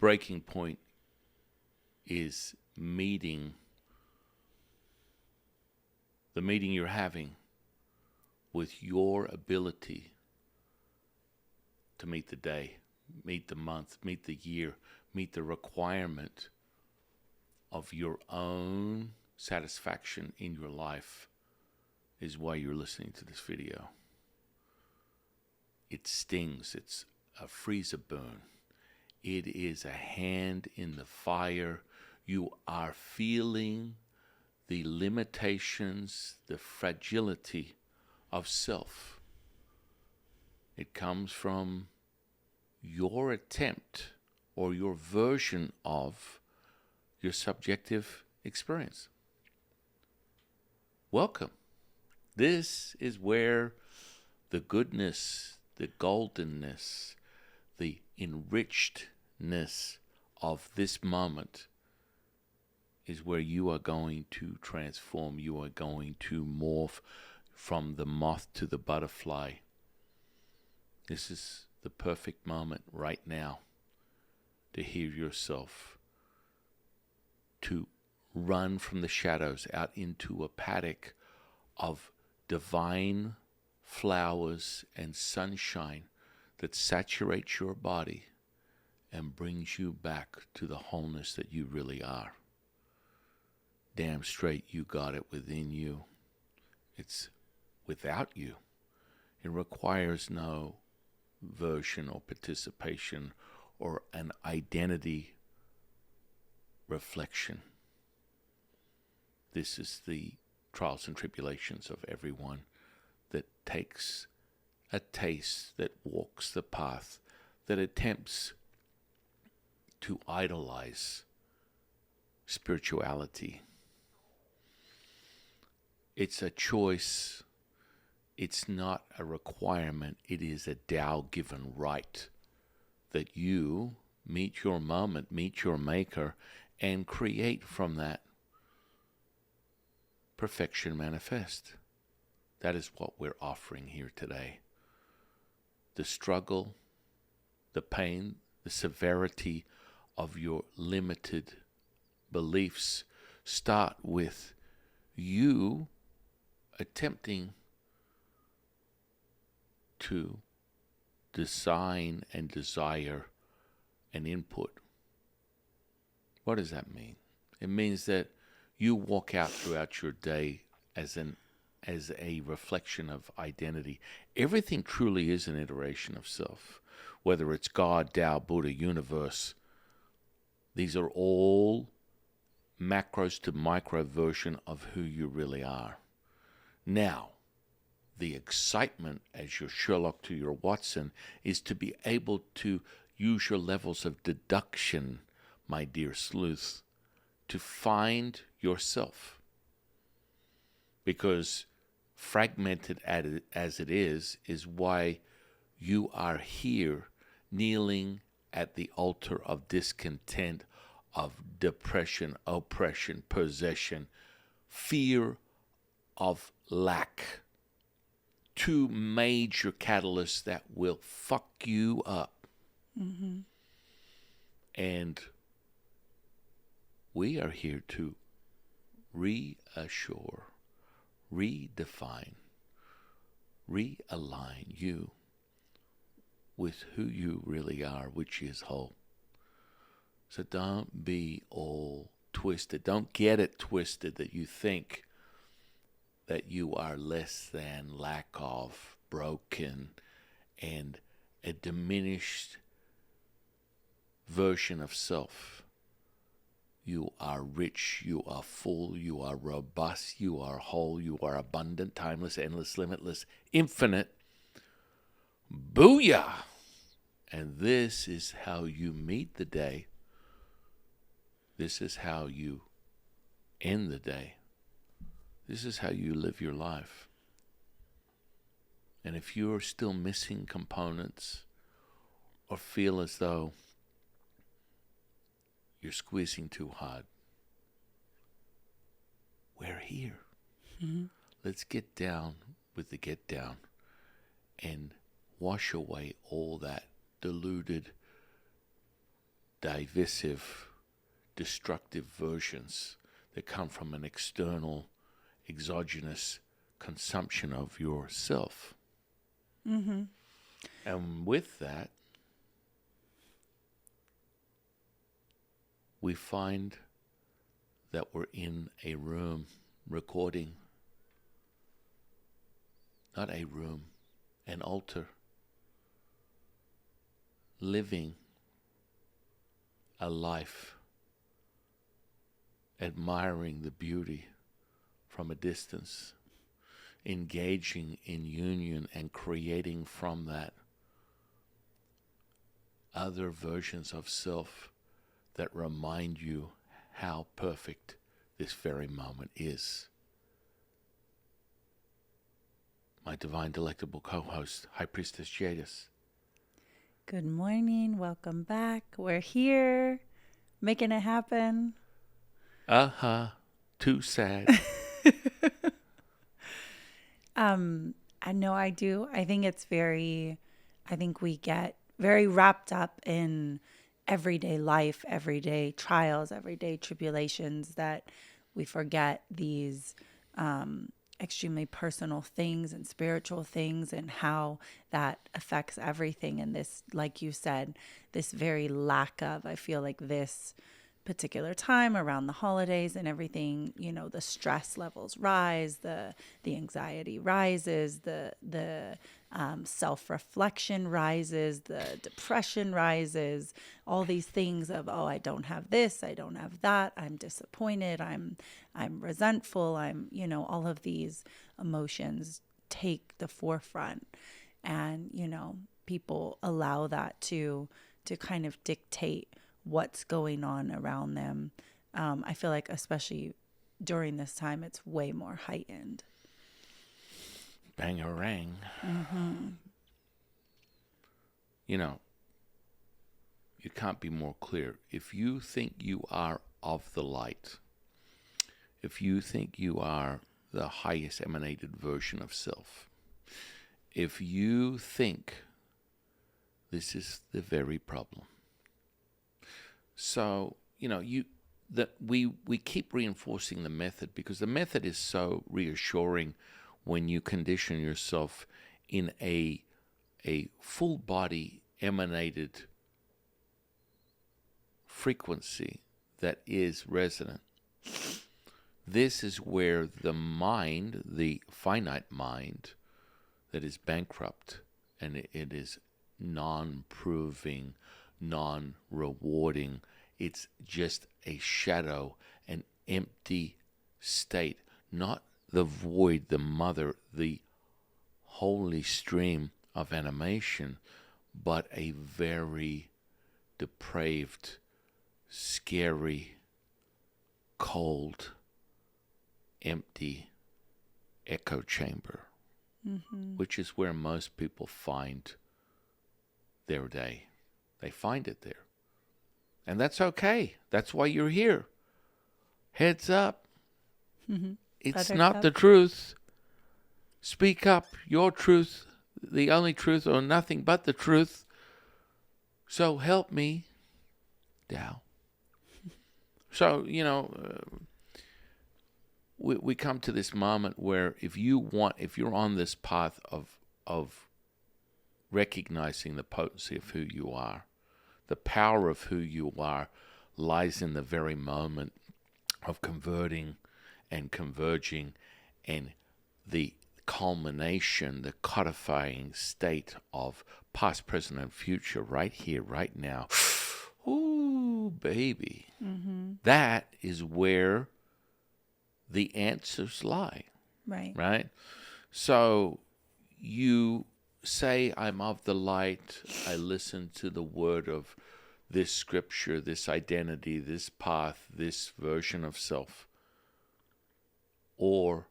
breaking point is the meeting you're having with your ability to meet the day, meet the month, meet the year, meet the requirement of your own satisfaction in your life is why you're listening to this video. It stings. It's a freezer burn. It is a hand in the fire. You are feeling the limitations, the fragility of self. It comes from your attempt or your version of your subjective experience. Welcome. This is where the goodness, the goldenness, the enrichedness of this moment is where you are going to transform. You are going to morph from the moth to the butterfly. This is the perfect moment right now to hear yourself, to run from the shadows out into a paddock of divine flowers and sunshine that saturates your body and brings you back to the wholeness that you really are. Damn straight you got it within you. It's without you. It requires no version or participation or an identity reflection. This is the trials and tribulations of everyone that takes a taste, that walks the path, that attempts to idolize spirituality. It's a choice. It's not a requirement. It is a Tao-given right that you meet your moment, meet your maker, and create from that perfection manifest. That is what we're offering here today. The struggle, the pain, the severity of your limited beliefs start with you attempting to design and desire an input. What does that mean? It means that you walk out throughout your day as a reflection of identity. Everything truly is an iteration of self. Whether it's God, Tao, Buddha, universe, these are all macros to micro version of who you really are. Now, the excitement as your Sherlock to your Watson is to be able to use your levels of deduction, my dear sleuth, to find yourself. Because fragmented as it is why you are here kneeling at the altar of discontent, of depression, oppression, possession, fear of lack. Two major catalysts that will fuck you up. Mm-hmm. And we are here to reassure, redefine, realign you with who you really are, which is whole. So don't be all twisted. Don't get it twisted that you think that you are less than, lack of, broken, and a diminished version of self. You are rich, you are full, you are robust, you are whole, you are abundant, timeless, endless, limitless, infinite. Booyah! And this is how you meet the day. This is how you end the day. This is how you live your life. And if you're still missing components or feel as though you're squeezing too hard, we're here. Mm-hmm. Let's get down with the get down and wash away all that deluded divisive, destructive versions that come from an external, exogenous consumption of yourself. Mm-hmm. And with that, we find that we're in a room recording. Not a room, an altar. Living a life, admiring the beauty from a distance, engaging in union and creating from that other versions of self that remind you how perfect this very moment is. My divine, delectable co-host, High Priestess Jadis. Good morning. Welcome back. We're here, making it happen. Too sad. I know I do. I think we get very wrapped up in everyday life, everyday trials, everyday tribulations that we forget these extremely personal things and spiritual things and how that affects everything. And this, like you said, this very lack of, I feel like this particular time around the holidays and everything, you know, the stress levels rise, the anxiety rises, the self-reflection rises, the depression rises, all these things of, oh, I don't have this, I don't have that, I'm disappointed, I'm resentful, you know, all of these emotions take the forefront, and, you know, people allow that to kind of dictate what's going on around them. I feel like especially during this time, it's way more heightened. Bangarang. Mm-hmm. You know, you can't be more clear. If you think you are of the light, if you think you are the highest emanated version of self, if you think this is the very problem. So, you know, we keep reinforcing the method because the method is so reassuring when you condition yourself in a full body emanated frequency that is resonant. This is where the mind, the finite mind that is bankrupt and it is non-proving, non-rewarding, it's just a shadow, an empty state, not the void, the mother, the holy stream of animation, but a very depraved, scary, cold, empty echo chamber, which is where most people find their day. They find it there. And that's okay. That's why you're here. Heads up. Mm-hmm. It's not the truth. Speak up. Your truth, the only truth, or nothing but the truth. So help me, Tao. So, you know, we come to this moment where if you're on this path of recognizing the potency of who you are, the power of who you are lies in the very moment of converting and converging, and the culmination, the codifying state of past, present, and future right here, right now. Ooh, baby. Mm-hmm. That is where the answers lie. Right? So you say, I'm of the light. I listen to the word of this scripture, this identity, this path, this version of self. Or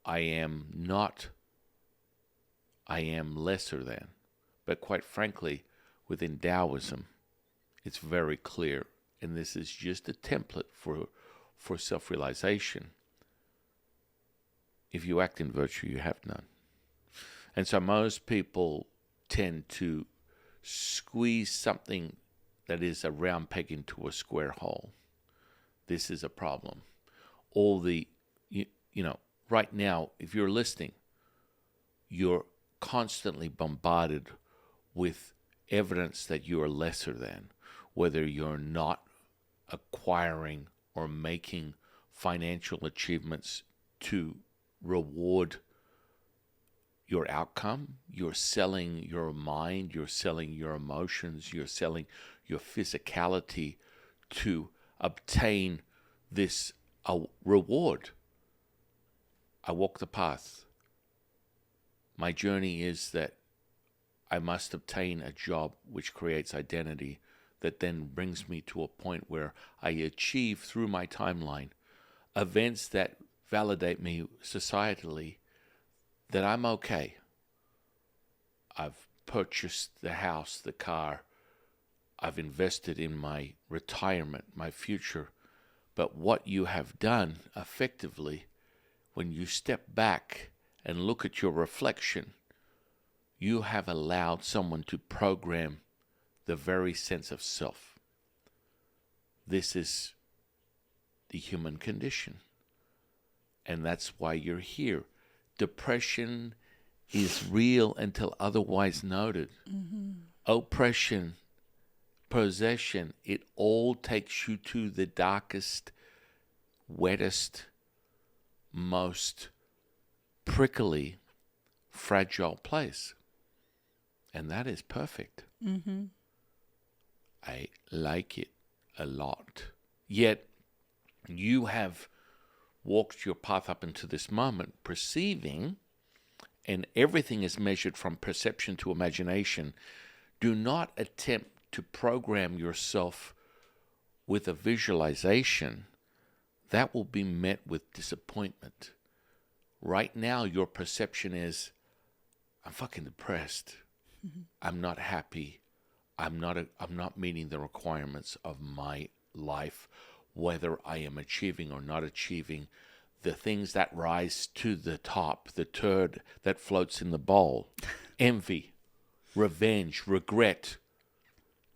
I am not, I am lesser than. But quite frankly, within Taoism, it's very clear, and this is just a template for self-realization. If you act in virtue, you have none. And so most people tend to squeeze something that is a round peg into a square hole. This is a problem. All the, right now, if you're listening, you're constantly bombarded with evidence that you are lesser than, whether you're not acquiring or making financial achievements to reward your outcome. You're selling your mind, you're selling your emotions, you're selling your physicality to obtain this reward. I walk the path. My journey is that I must obtain a job which creates identity that then brings me to a point where I achieve through my timeline events that validate me societally that I'm okay. I've purchased the house, the car. I've invested in my retirement, my future. But what you have done effectively, when you step back and look at your reflection, you have allowed someone to program the very sense of self. This is the human condition. And that's why you're here. Depression is real until otherwise noted. Mm-hmm. Oppression, possession, it all takes you to the darkest, wettest, most prickly, fragile place. And that is perfect. Mm-hmm. I like it a lot. Yet, you have walked your path up into this moment, perceiving, and everything is measured from perception to imagination. Do not attempt to program yourself with a visualization. That will be met with disappointment. Right now, your perception is, I'm fucking depressed. Mm-hmm. I'm not happy. I'm not meeting the requirements of my life, whether I am achieving or not achieving. The things that rise to the top, the turd that floats in the bowl, envy, revenge, regret.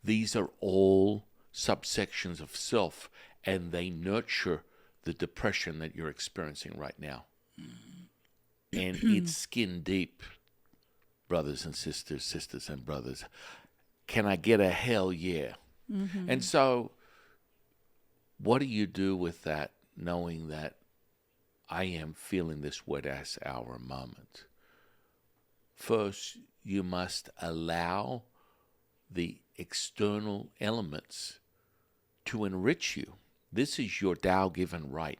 These are all subsections of self, and they nurture the depression that you're experiencing right now. And it's skin deep, brothers and sisters, sisters and brothers. Can I get a hell yeah? Mm-hmm. And so, what do you do with that, knowing that I am feeling this wet-ass hour moment? First, you must allow the external elements to enrich you. This is your Tao-given right.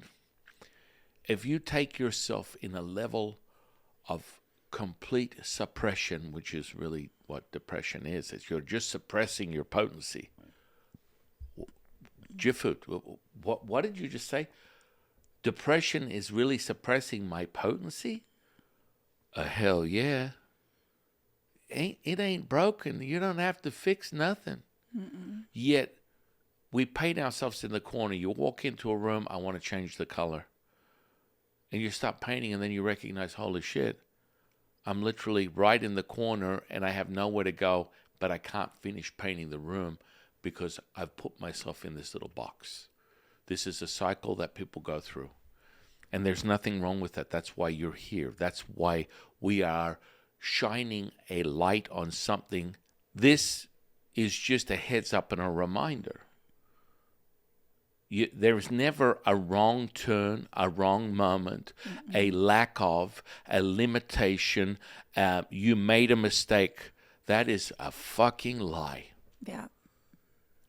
If you take yourself in a level of complete suppression, which is really what depression is you're just suppressing your potency. Jifut, what did you just say? Depression is really suppressing my potency? Hell yeah. It ain't broken. You don't have to fix nothing. Mm-mm. Yet, we paint ourselves in the corner. You walk into a room, I want to change the color. And you stop painting, and then you recognize, holy shit, I'm literally right in the corner, and I have nowhere to go, but I can't finish painting the room because I've put myself in this little box. This is a cycle that people go through. And there's nothing wrong with that. That's why you're here. That's why we are shining a light on something. This is just a heads up and a reminder. There's never a wrong turn, a wrong moment, mm-hmm. a lack of, a limitation. You made a mistake. That is a fucking lie. Yeah.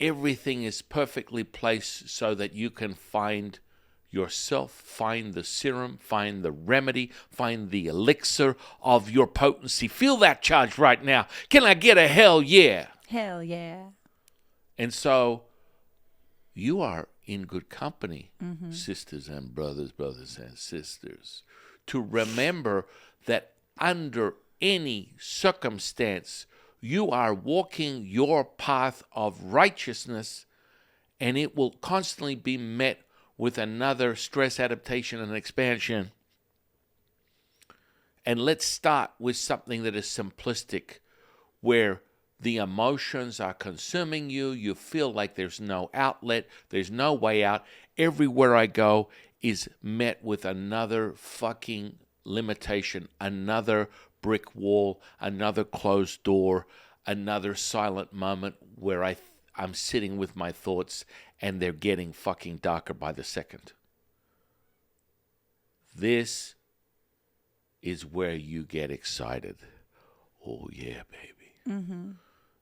Everything is perfectly placed so that you can find yourself, find the serum, find the remedy, find the elixir of your potency. Feel that charge right now. Can I get a hell yeah? Hell yeah. And so you are in good company, mm-hmm. sisters and brothers and sisters, to remember that under any circumstance, you are walking your path of righteousness, and it will constantly be met with another stress adaptation and expansion. And let's start with something that is simplistic, where The emotions are consuming you. You feel like there's no outlet. There's no way out. Everywhere I go is met with another fucking limitation, another brick wall, another closed door, another silent moment where I'm sitting with my thoughts and they're getting fucking darker by the second. This is where you get excited. Oh, yeah, baby. Mm-hmm.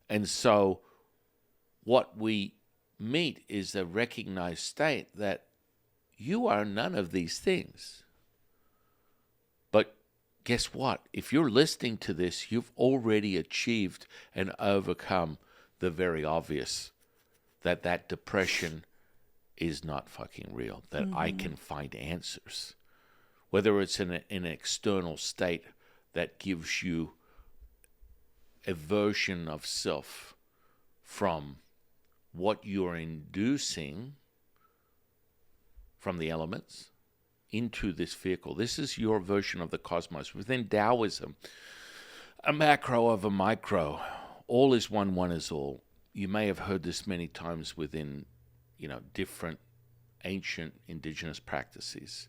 And so what we meet is a recognized state that you are none of these things. But guess what? If you're listening to this, you've already achieved and overcome the very obvious, that depression is not fucking real, that I can find answers. Whether it's in an external state that gives you a version of self from what you're inducing from the elements into this vehicle. This is your version of the cosmos. Within Taoism, a macro of a micro, all is one, one is all. You may have heard this many times within, different ancient indigenous practices.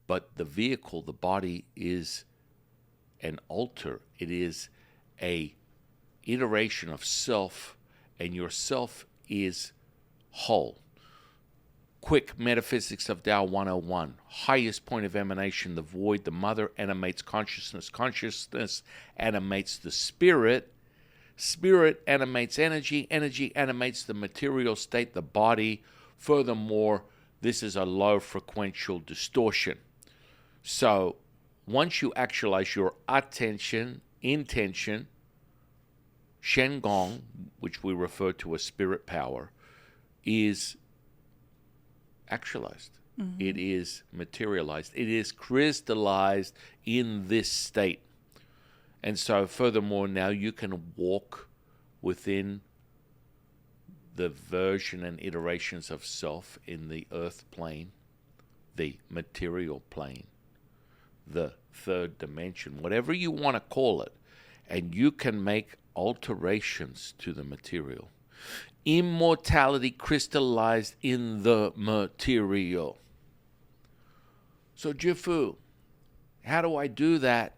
But the vehicle, the body, is an altar. It is a iteration of self, and your self is whole. Quick metaphysics of Tao 101. Highest point of emanation, the void, the mother animates consciousness. Consciousness animates the spirit. Spirit animates energy. Energy animates the material state, the body. Furthermore, this is a low frequential distortion. So once you actualize your attention, intention, Shen Gong, which we refer to as spirit power, is actualized. Mm-hmm. It is materialized. It is crystallized in this state. And so furthermore, now you can walk within the version and iterations of self in the earth plane, the material plane, the third dimension, whatever you want to call it, and you can make alterations to the material. Immortality crystallized in the material. So Jifu, how do I do that?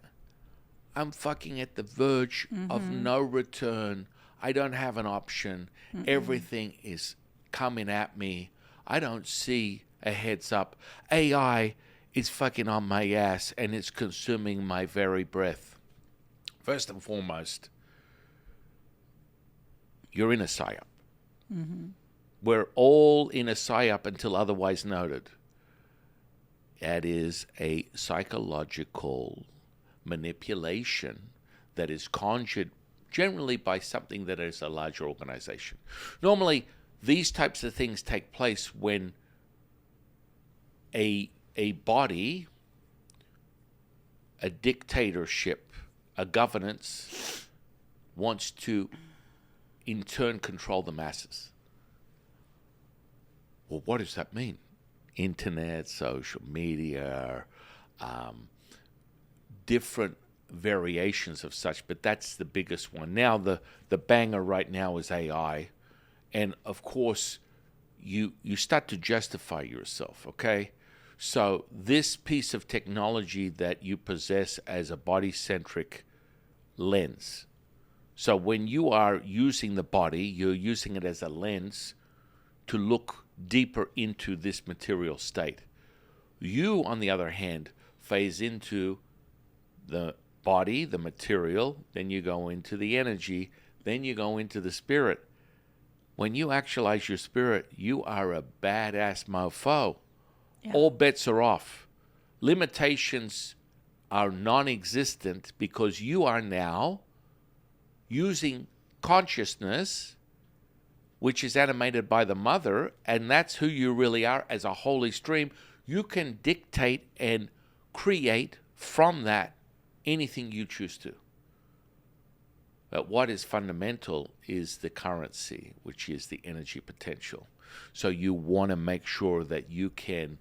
I'm fucking at the verge of no return. I don't have an option. Everything is coming at me. I don't see a heads up. AI is fucking on my ass and it's consuming my very breath. First and foremost, you're in a psyop. We're all in a psyop until otherwise noted. That is a psychological manipulation that is conjured generally by something that is a larger organization. Normally, these types of things take place when a body, a dictatorship, a governance wants to in turn control the masses. Well, what does that mean? Internet, social media, different variations of such, but that's the biggest one. Now the banger right now is AI, and of course you start to justify yourself, okay? So this piece of technology that you possess as a body-centric lens. So when you are using the body, you're using it as a lens to look deeper into this material state. You, on the other hand, phase into the body, the material, then you go into the energy, then you go into the spirit. When you actualize your spirit, you are a badass mofo. Yeah. All bets are off. Limitations are non-existent because you are now using consciousness, which is animated by the mother, and that's who you really are as a holy stream. You can dictate and create from that anything you choose to. But what is fundamental is the currency, which is the energy potential. So you want to make sure that you can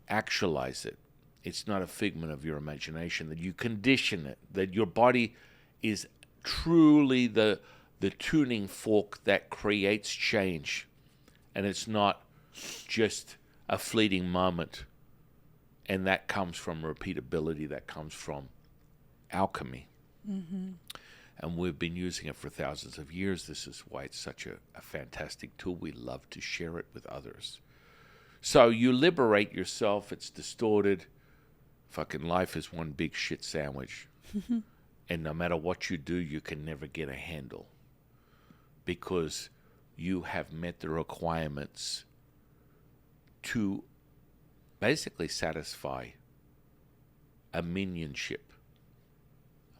actualize it. It's not a figment of your imagination, that you condition it, that your body is truly the tuning fork that creates change, and it's not just a fleeting moment. And that comes from repeatability, that comes from alchemy. Mm-hmm. And we've been using it for thousands of years. This is why it's such a fantastic tool. We love to share it with others. So you liberate yourself. It's distorted. Fucking life is one big shit sandwich. And no matter what you do, you can never get a handle, because you have met the requirements to basically satisfy a minionship.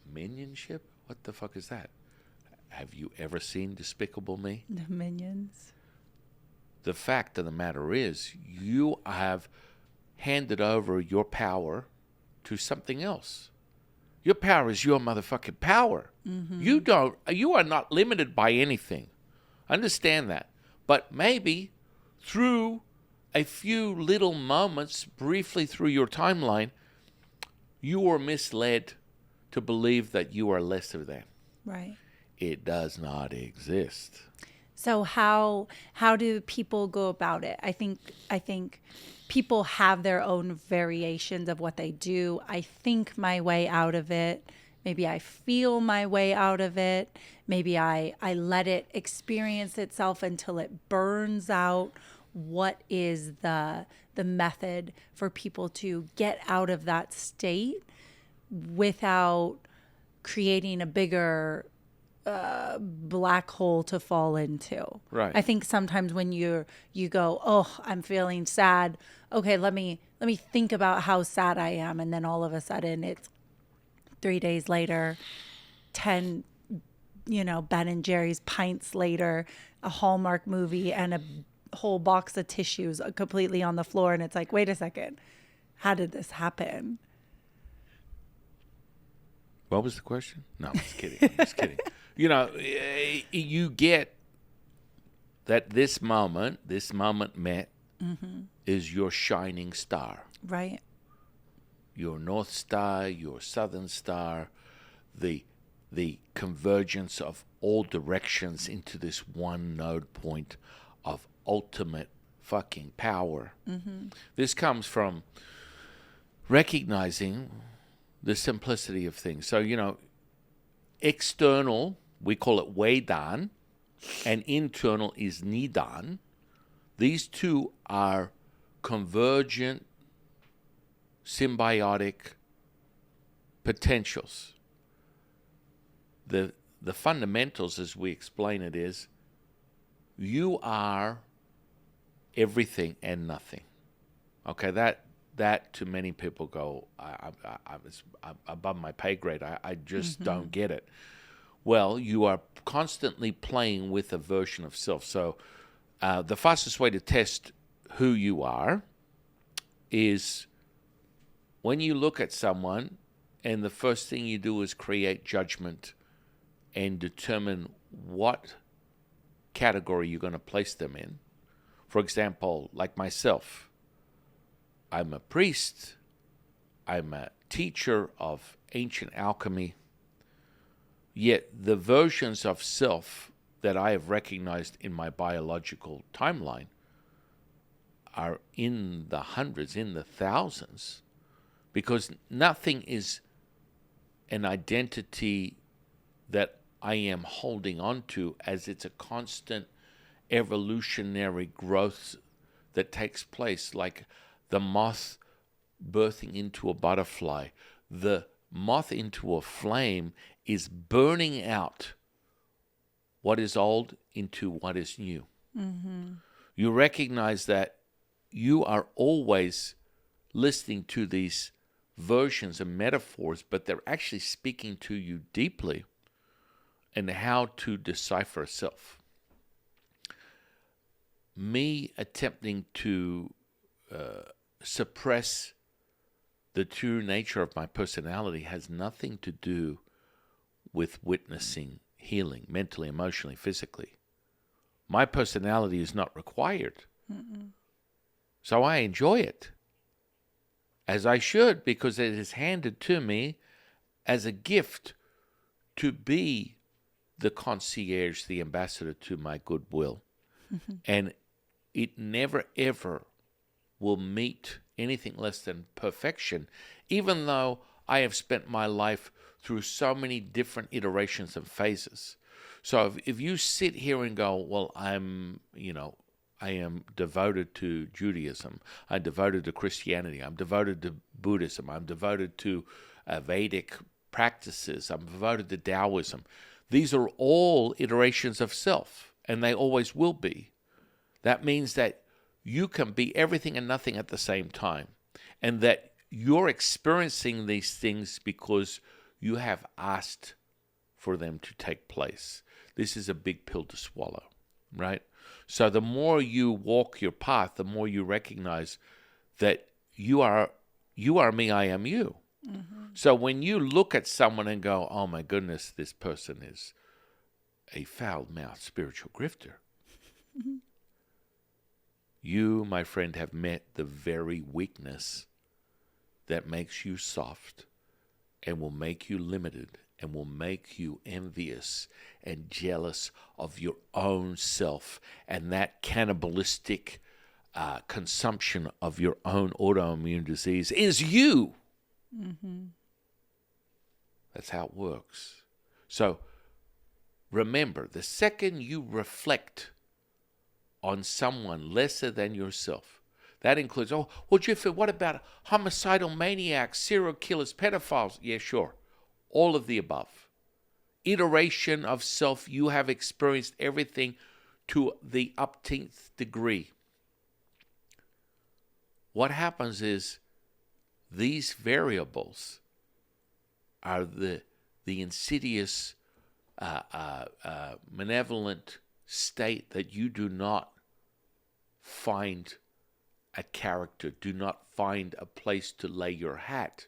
A minionship? What the fuck is that? Have you ever seen Despicable Me? The Minions. The fact of the matter is, you have handed over your power to something else. Your power is your motherfucking power. Mm-hmm. You are not limited by anything. Understand that. But maybe through a few little moments, briefly through your timeline, you were misled to believe that you are lesser than. Right. It does not exist. So how do people go about it? I think people have their own variations of what they do. I think my way out of it. Maybe I feel my way out of it. Maybe I let it experience itself until it burns out. What is the method for people to get out of that state without creating a bigger black hole to fall into? Right. I think sometimes when you go, oh, I'm feeling sad. Okay, let me think about how sad I am, and then all of a sudden it's 3 days later, 10, Ben and Jerry's pints later, a Hallmark movie, and a whole box of tissues completely on the floor, and it's like, wait a second, how did this happen? What was the question? No, I'm just kidding. I'm just kidding. You get that this moment met is your shining star. Right. Your North Star, your Southern Star, the convergence of all directions into this one node point of ultimate fucking power. Mm-hmm. This comes from recognizing the simplicity of things. So, external, we call it Weidan, and internal is Nidan. These two are convergent, symbiotic potentials. The fundamentals, as we explain it, is you are everything and nothing. Okay, that to many people go, I'm above my pay grade. I just don't get it. Well, you are constantly playing with a version of self. So the fastest way to test who you are is when you look at someone and the first thing you do is create judgment and determine what category you're going to place them in. For example, like myself, I'm a priest, I'm a teacher of ancient alchemy, yet the versions of self that I have recognized in my biological timeline are in the hundreds, in the thousands, because nothing is an identity that I am holding on to, as it's a constant evolutionary growth that takes place, like the moth birthing into a butterfly. The moth into a flame is burning out what is old into what is new. Mm-hmm. You recognize that you are always listening to these versions and metaphors, but they're actually speaking to you deeply and how to decipher self. Me attempting to suppress the true nature of my personality has nothing to do with witnessing healing, mentally, emotionally, physically. My personality is not required. Mm-mm. So I enjoy it, as I should, because it is handed to me as a gift to be the concierge, the ambassador to my goodwill. And it never, ever will meet anything less than perfection, even though I have spent my life through so many different iterations and phases. So if you sit here and go, well, I am devoted to Judaism, I'm devoted to Christianity, I'm devoted to Buddhism, I'm devoted to Vedic practices, I'm devoted to Taoism. These are all iterations of self, and they always will be. That means that you can be everything and nothing at the same time, and that you're experiencing these things because you have asked for them to take place. This is a big pill to swallow, right? So the more you walk your path, the more you recognize that you are me, I am you. So when you look at someone and go, oh my goodness, this person is a foul-mouthed spiritual grifter, you, my friend, have met the very weakness that makes you soft and will make you limited and will make you envious and jealous of your own self, and that cannibalistic consumption of your own autoimmune disease is you. That's how it works. So remember, the second you reflect on someone lesser than yourself, that includes, oh, well, Jeffrey, what about homicidal maniacs, serial killers, pedophiles? Yeah, sure. All of the above. Iteration of self, you have experienced everything to the upteenth degree. What happens is these variables are the insidious, malevolent state that you do not find a character, do not find a place to lay your hat.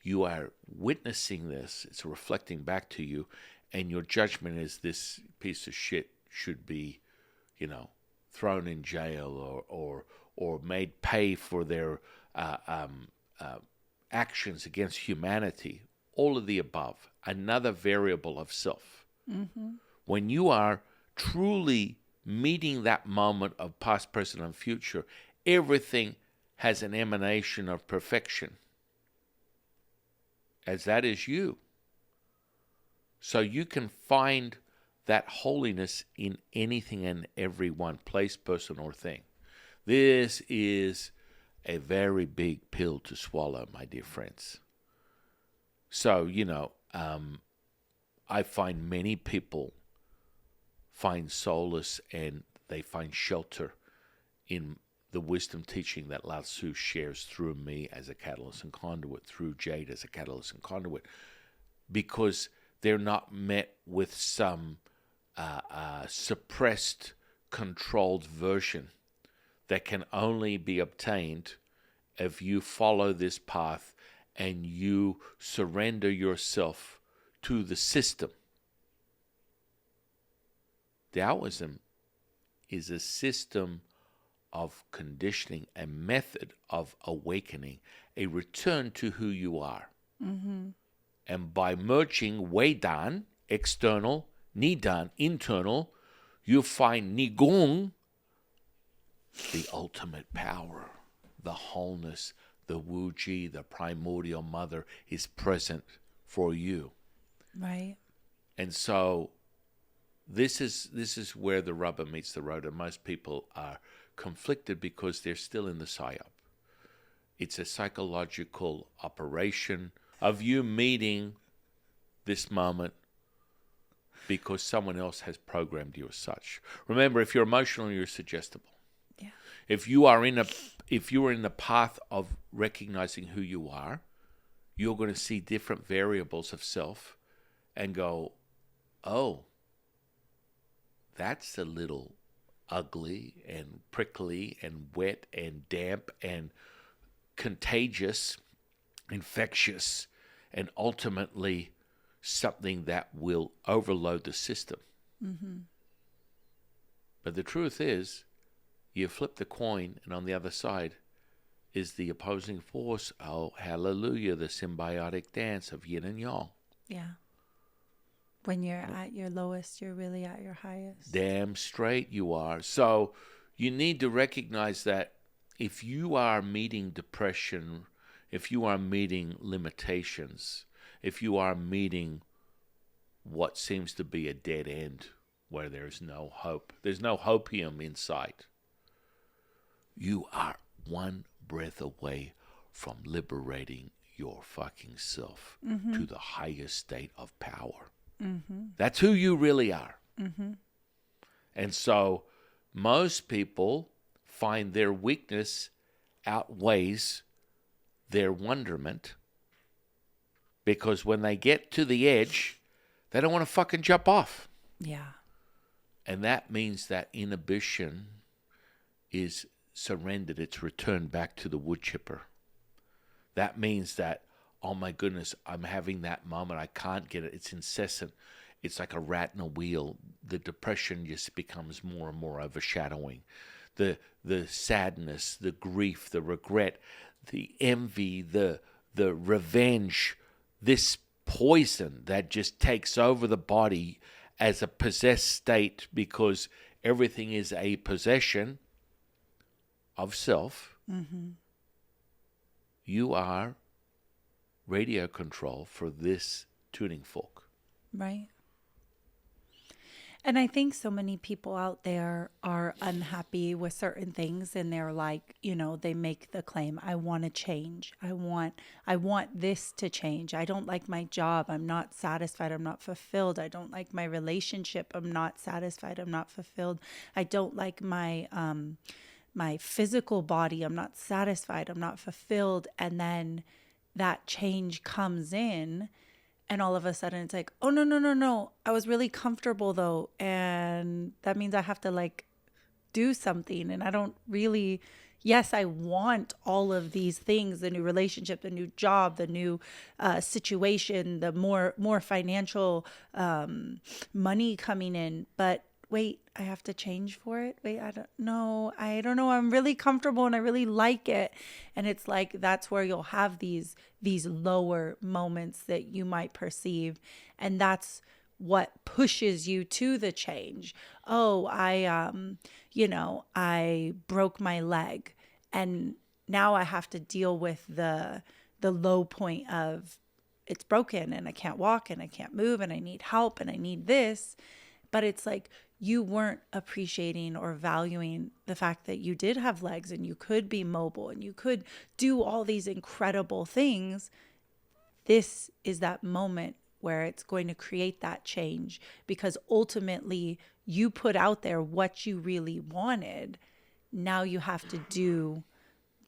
You are witnessing this, it's reflecting back to you, and your judgment is this piece of shit should be, thrown in jail or made pay for their actions against humanity. All of the above. Another variable of self. When you are truly meeting that moment of past, present, and future, everything has an emanation of perfection, as that is you. So you can find that holiness in anything and everyone, place, person, or thing. This is a very big pill to swallow, my dear friends. So, I find many people find solace and they find shelter in the wisdom teaching that Lao Tzu shares through me as a catalyst and conduit, through Jade as a catalyst and conduit, because they're not met with some suppressed, controlled version that can only be obtained if you follow this path and you surrender yourself to the system. Taoism is a system of conditioning, a method of awakening, a return to who you are. And by merging Wei Dan, external, Ni Dan, internal, you find Ni Gong, the ultimate power, the wholeness, the Wu Ji, the primordial mother is present for you. Right. And so this is where the rubber meets the road, and most people are conflicted because they're still in the psyop. It's a psychological operation of you meeting this moment because someone else has programmed you as such. Remember, if you're emotional, you're suggestible. Yeah. If you are in the path of recognizing who you are, you're going to see different variables of self and go, oh, that's a little ugly and prickly and wet and damp and contagious, infectious, and ultimately something that will overload the system. But the truth is, you flip the coin, and on the other side is the opposing force. Oh, hallelujah, the symbiotic dance of yin and yang. Yeah. When you're at your lowest, you're really at your highest. Damn straight you are. So you need to recognize that if you are meeting depression, if you are meeting limitations, if you are meeting what seems to be a dead end where there's no hope, there's no hopium in sight, you are one breath away from liberating your fucking self to the highest state of power. That's who you really are. And so most people find their weakness outweighs their wonderment, because when they get to the edge, they don't want to fucking jump off. Yeah. And that means that inhibition is surrendered. It's returned back to the wood chipper. That means that, oh my goodness, I'm having that moment. I can't get it. It's incessant. It's like a rat in a wheel. The depression just becomes more and more overshadowing. The sadness, the grief, the regret, the envy, the revenge, this poison that just takes over the body as a possessed state, because everything is a possession of self. You are radio control for this tuning fork. Right. And I think so many people out there are unhappy with certain things, and they're like, they make the claim, I want to change. I want this to change. I don't like my job. I'm not satisfied. I'm not fulfilled. I don't like my relationship. I'm not satisfied. I'm not fulfilled. I don't like my physical body. I'm not satisfied. I'm not fulfilled. And then that change comes in, and all of a sudden it's like, oh, no. I was really comfortable though. And that means I have to do something. And I don't really, yes, I want all of these things, the new relationship, the new job, the new situation, the more financial money coming in. But wait, I have to change for it. Wait, I don't know. I'm really comfortable and I really like it. And it's like, that's where you'll have these lower moments that you might perceive. And that's what pushes you to the change. Oh, I broke my leg, and now I have to deal with the low point of it's broken and I can't walk and I can't move and I need help and I need this. But it's like, you weren't appreciating or valuing the fact that you did have legs and you could be mobile and you could do all these incredible things. This is that moment where it's going to create that change, because ultimately you put out there what you really wanted. Now you have to do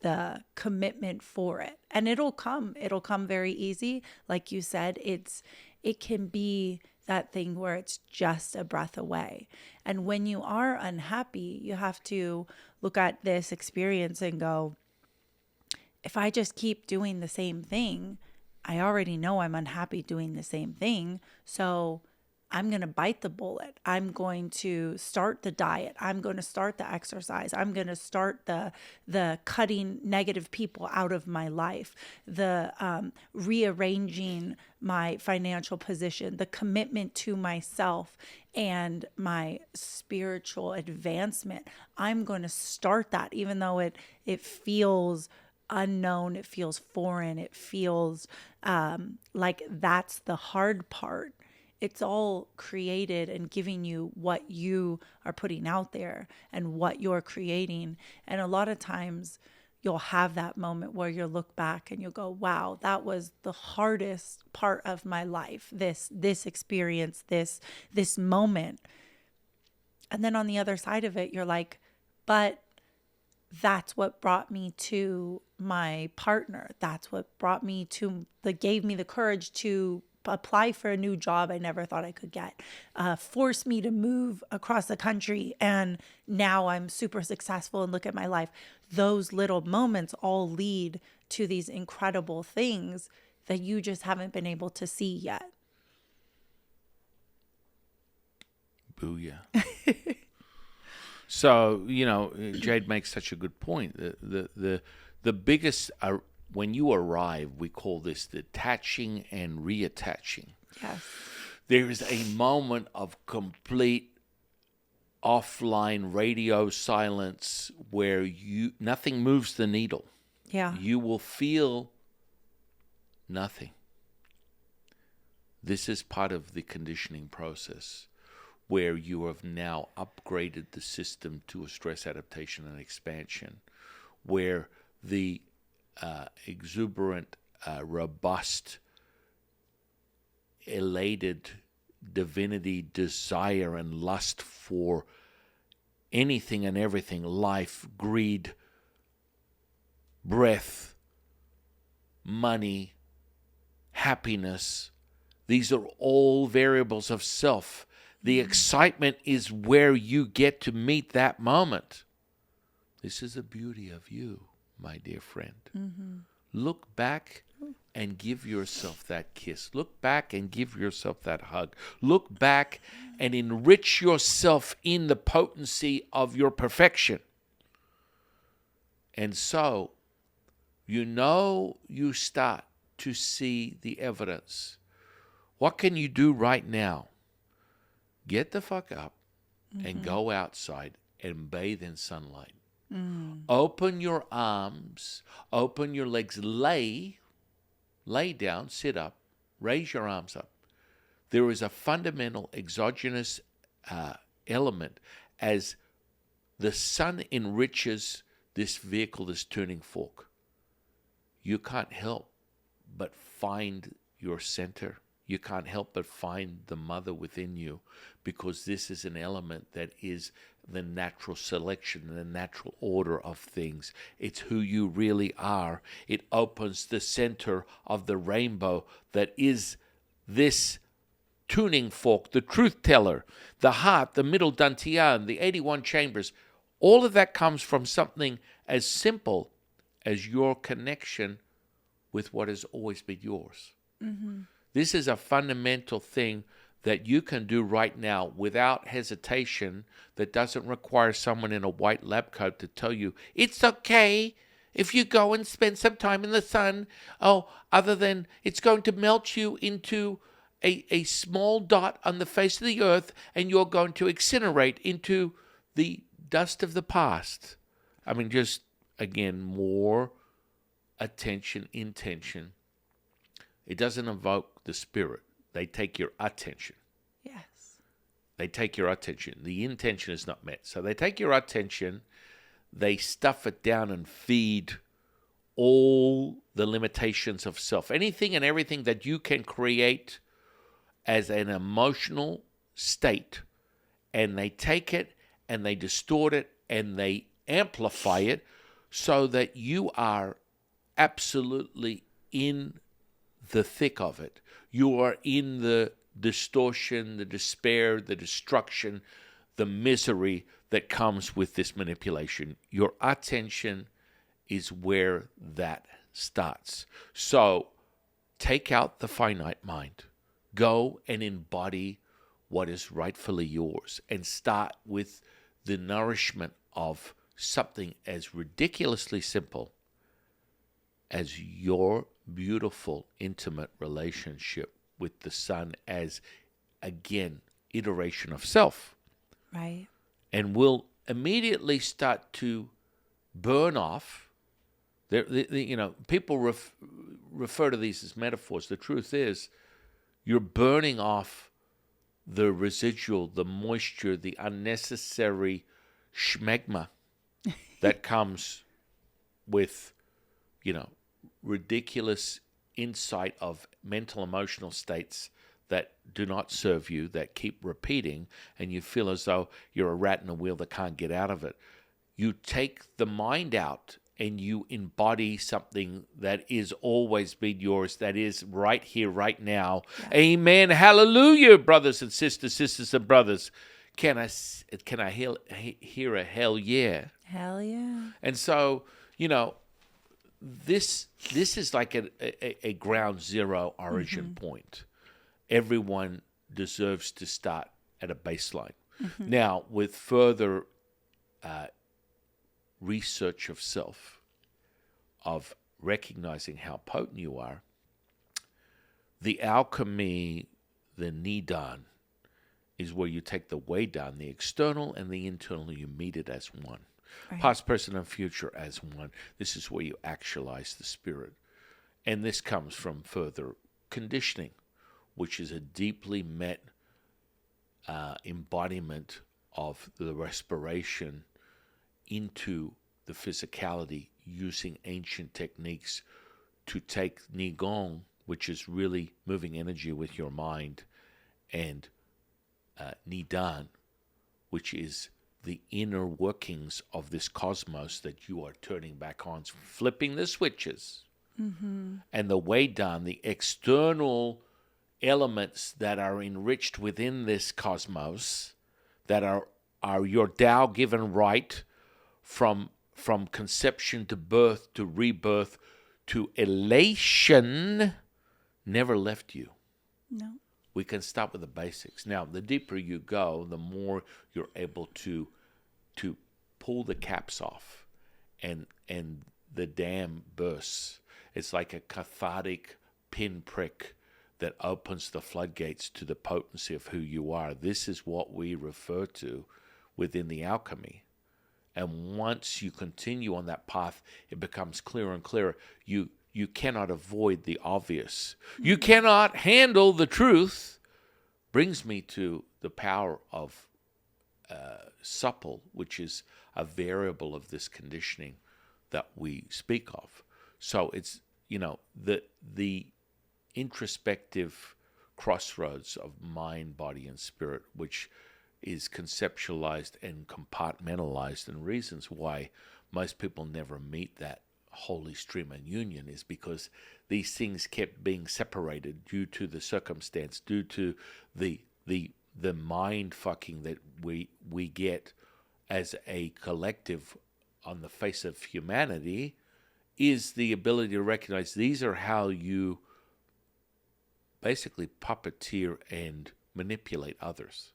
the commitment for it, and it'll come very easy. Like you said, it can be that thing where it's just a breath away. And when you are unhappy, you have to look at this experience and go, if I just keep doing the same thing, I already know I'm unhappy doing the same thing. So I'm going to bite the bullet. I'm going to start the diet. I'm going to start the exercise. I'm going to start the cutting negative people out of my life, the rearranging my financial position, the commitment to myself and my spiritual advancement. I'm going to start that, even though it feels unknown, it feels foreign, it feels like that's the hard part. It's all created and giving you what you are putting out there and what you're creating. And a lot of times you'll have that moment where you'll look back and you'll go, wow, that was the hardest part of my life. This experience, this moment. And then on the other side of it, you're like, but that's what brought me to my partner. That's what brought me to, that gave me the courage to apply for a new job I never thought I could get, forced me to move across the country, and now I'm super successful and look at my life. Those little moments all lead to these incredible things that you just haven't been able to see yet. Booyah. So, Jade makes such a good point. The biggest, when you arrive, we call this detaching and reattaching. Yes. There is a moment of complete offline radio silence where nothing moves the needle. Yeah. You will feel nothing. This is part of the conditioning process where you have now upgraded the system to a stress adaptation and expansion, where the exuberant, robust, elated divinity desire and lust for anything and everything, life, greed, breath, money, happiness, these are all variables of self. The excitement is where you get to meet that moment. This is the beauty of you, my dear friend. Mm-hmm. Look back and give yourself that kiss. Look back and give yourself that hug. Look back and enrich yourself in the potency of your perfection. And so, you start to see the evidence. What can you do right now? Get the fuck up and go outside and bathe in sunlight. Open your arms, open your legs, lay down, sit up, raise your arms up. There is a fundamental exogenous element as the sun enriches this vehicle, this tuning fork. You can't help but find your center. You can't help but find the mother within you, because this is an element that is the natural selection and the natural order of things. It's who you really are. It opens the center of the rainbow that is this tuning fork, the truth teller, the heart, the middle dantian, the 81 chambers. All of that comes from something as simple as your connection with what has always been yours. Mm-hmm. This is a fundamental thing that you can do right now without hesitation, that doesn't require someone in a white lab coat to tell you, it's okay if you go and spend some time in the sun. Oh, other than it's going to melt you into a small dot on the face of the earth and you're going to incinerate into the dust of the past. I mean, just, again, more attention, intention. It doesn't evoke the spirit. They take your attention. Yes. They take your attention. The intention is not met. So they take your attention, they stuff it down and feed all the limitations of self. Anything and everything that you can create as an emotional state, and they take it and they distort it and they amplify it so that you are absolutely in the thick of it. You are in the distortion, the despair, the destruction, the misery that comes with this manipulation. Your attention is where that starts. So take out the finite mind. Go and embody what is rightfully yours, and start with the nourishment of something as ridiculously simple as your beautiful, intimate relationship with the sun as, again, iteration of self. Right. And will immediately start to burn off. People refer to these as metaphors. The truth is, you're burning off the residual, the moisture, the unnecessary schmegma that comes with, ridiculous insight of mental, emotional states that do not serve you, that keep repeating, and you feel as though you're a rat in a wheel that can't get out of it. You take the mind out and you embody something that is always been yours, that is right here, right now. Yeah. Amen. Hallelujah, brothers and sisters and brothers. Can I hear a hell yeah? Hell yeah. And so, this is like a ground zero origin point. Everyone deserves to start at a baseline. Now, with further research of self, of recognizing how potent you are, the alchemy, the Nidan is where you take the way down, the external and the internal, you meet it as one. Right. Past, present, and future as one. This is where you actualize the spirit. And this comes from further conditioning, which is a deeply met embodiment of the respiration into the physicality using ancient techniques to take Nigong, which is really moving energy with your mind, and Nidan, which is the inner workings of this cosmos that you are turning back on, flipping the switches. Mm-hmm. And the way down, the external elements that are enriched within this cosmos, that are your Tao given right from conception to birth to rebirth to elation, never left you. No. We can start with the basics. Now, the deeper you go, the more you're able to pull the caps off, and the dam bursts. It's like a cathartic pinprick that opens the floodgates to the potency of who you are. This is what we refer to within the alchemy. And once you continue on that path, it becomes clearer and clearer. You cannot avoid the obvious. You cannot handle the truth. Brings me to the power of supple, which is a variable of this conditioning that we speak of. So it's, the introspective crossroads of mind, body, and spirit, which is conceptualized and compartmentalized, and reasons why most people never meet that holy stream and union is because these things kept being separated due to the circumstance, due to the mind fucking that we get as a collective on the face of humanity, is the ability to recognize these are how you basically puppeteer and manipulate others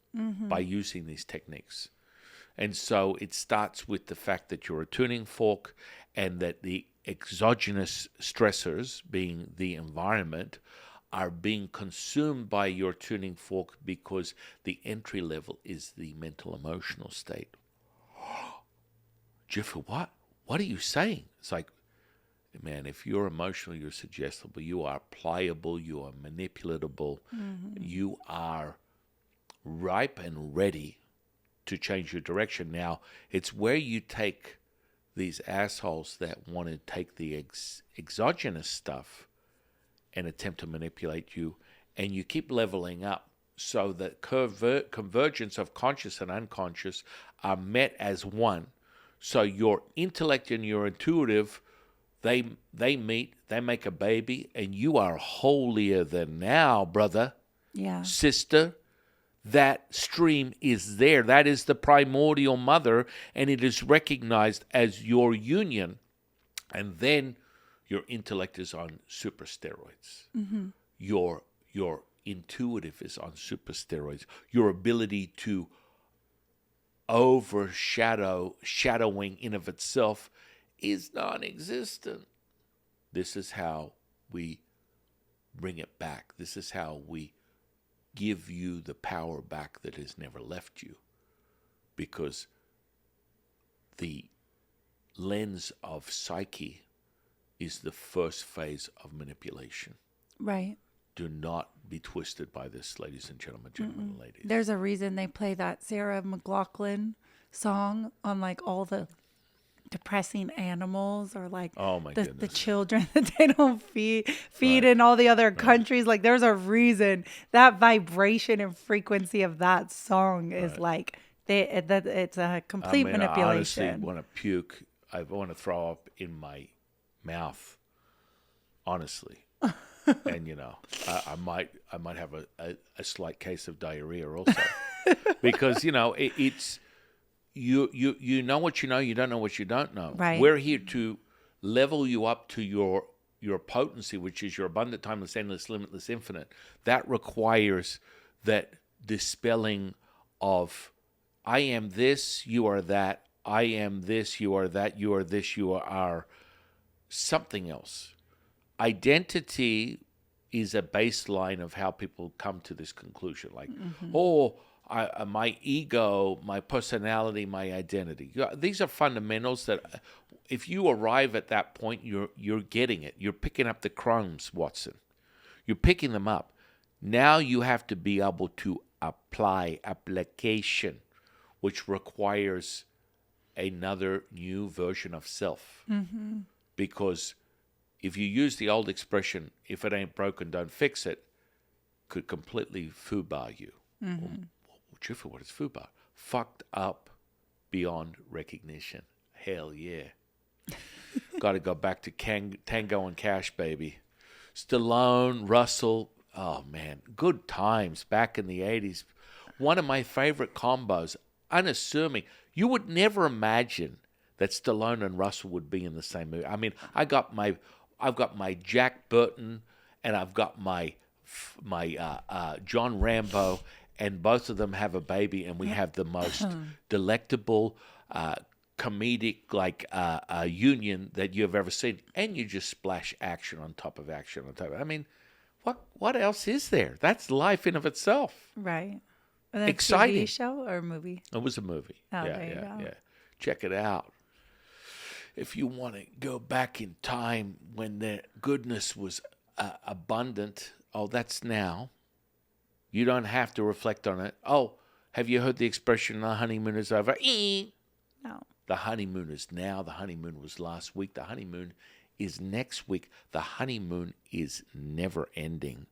by using these techniques. And so it starts with the fact that you're a tuning fork, and that the exogenous stressors, being the environment, are being consumed by your tuning fork because the entry level is the mental emotional state. Jeffrey, what? What are you saying? It's like, man, if you're emotional, you're suggestible, you are pliable, you are manipulatable, you are ripe and ready to change your direction. Now, it's where you take these assholes that want to take the exogenous stuff and attempt to manipulate you, and you keep leveling up so that convergence of conscious and unconscious are met as one. So your intellect and your intuitive, they meet, they make a baby, and you are holier than now, brother, sister. That stream is there. That is the primordial mother, and it is recognized as your union. And then your intellect is on super steroids. Your intuitive is on super steroids. Your ability to shadowing in of itself is non-existent. This is how we bring it back. This is how we give you the power back that has never left you, because the lens of psyche is the first phase of manipulation. Right. Do not be twisted by this, ladies and gentlemen, and ladies. There's a reason they play that Sarah McLachlan song on like all the depressing animals, or like the children that they don't feed in all the other countries. Like there's a reason that vibration and frequency of that song is like it's a complete manipulation. I honestly want to puke. I want to throw up in my mouth, honestly. And I might have a slight case of diarrhea also, because it's you know what you know, you don't know what you don't know. Right. We're here to level you up to your potency, which is your abundant, timeless, endless, limitless, infinite. That requires that dispelling of I am this, you are that. I am this, you are that. You are this, you are something else. Identity is a baseline of how people come to this conclusion. Like, my ego, my personality, my identity. These are fundamentals that if you arrive at that point, you're getting it. You're picking up the crumbs, Watson. You're picking them up. Now you have to be able to apply application, which requires another new version of self. Because if you use the old expression, if it ain't broken, don't fix it, could completely foobar you. Juffa, what is foobar? Fucked up beyond recognition. Hell yeah. Got to go back to Tango and Cash, baby. Stallone, Russell, oh man, good times back in the 80s. One of my favorite combos, unassuming. You would never imagine that Stallone and Russell would be in the same movie. I mean, I've got my Jack Burton and I've got my John Rambo, and both of them have a baby, and we have the most delectable, comedic union that you've ever seen, and you just splash action on top of action on top of it. I mean, what else is there? That's life in of itself. Right. And that's exciting. TV show or movie? It was a movie. Oh, there you go. Yeah. Check it out. If you want to go back in time when the goodness was abundant, that's now. You don't have to reflect on it. Oh, have you heard the expression, the honeymoon is over? No. The honeymoon is now. The honeymoon was last week. The honeymoon is next week. The honeymoon is never ending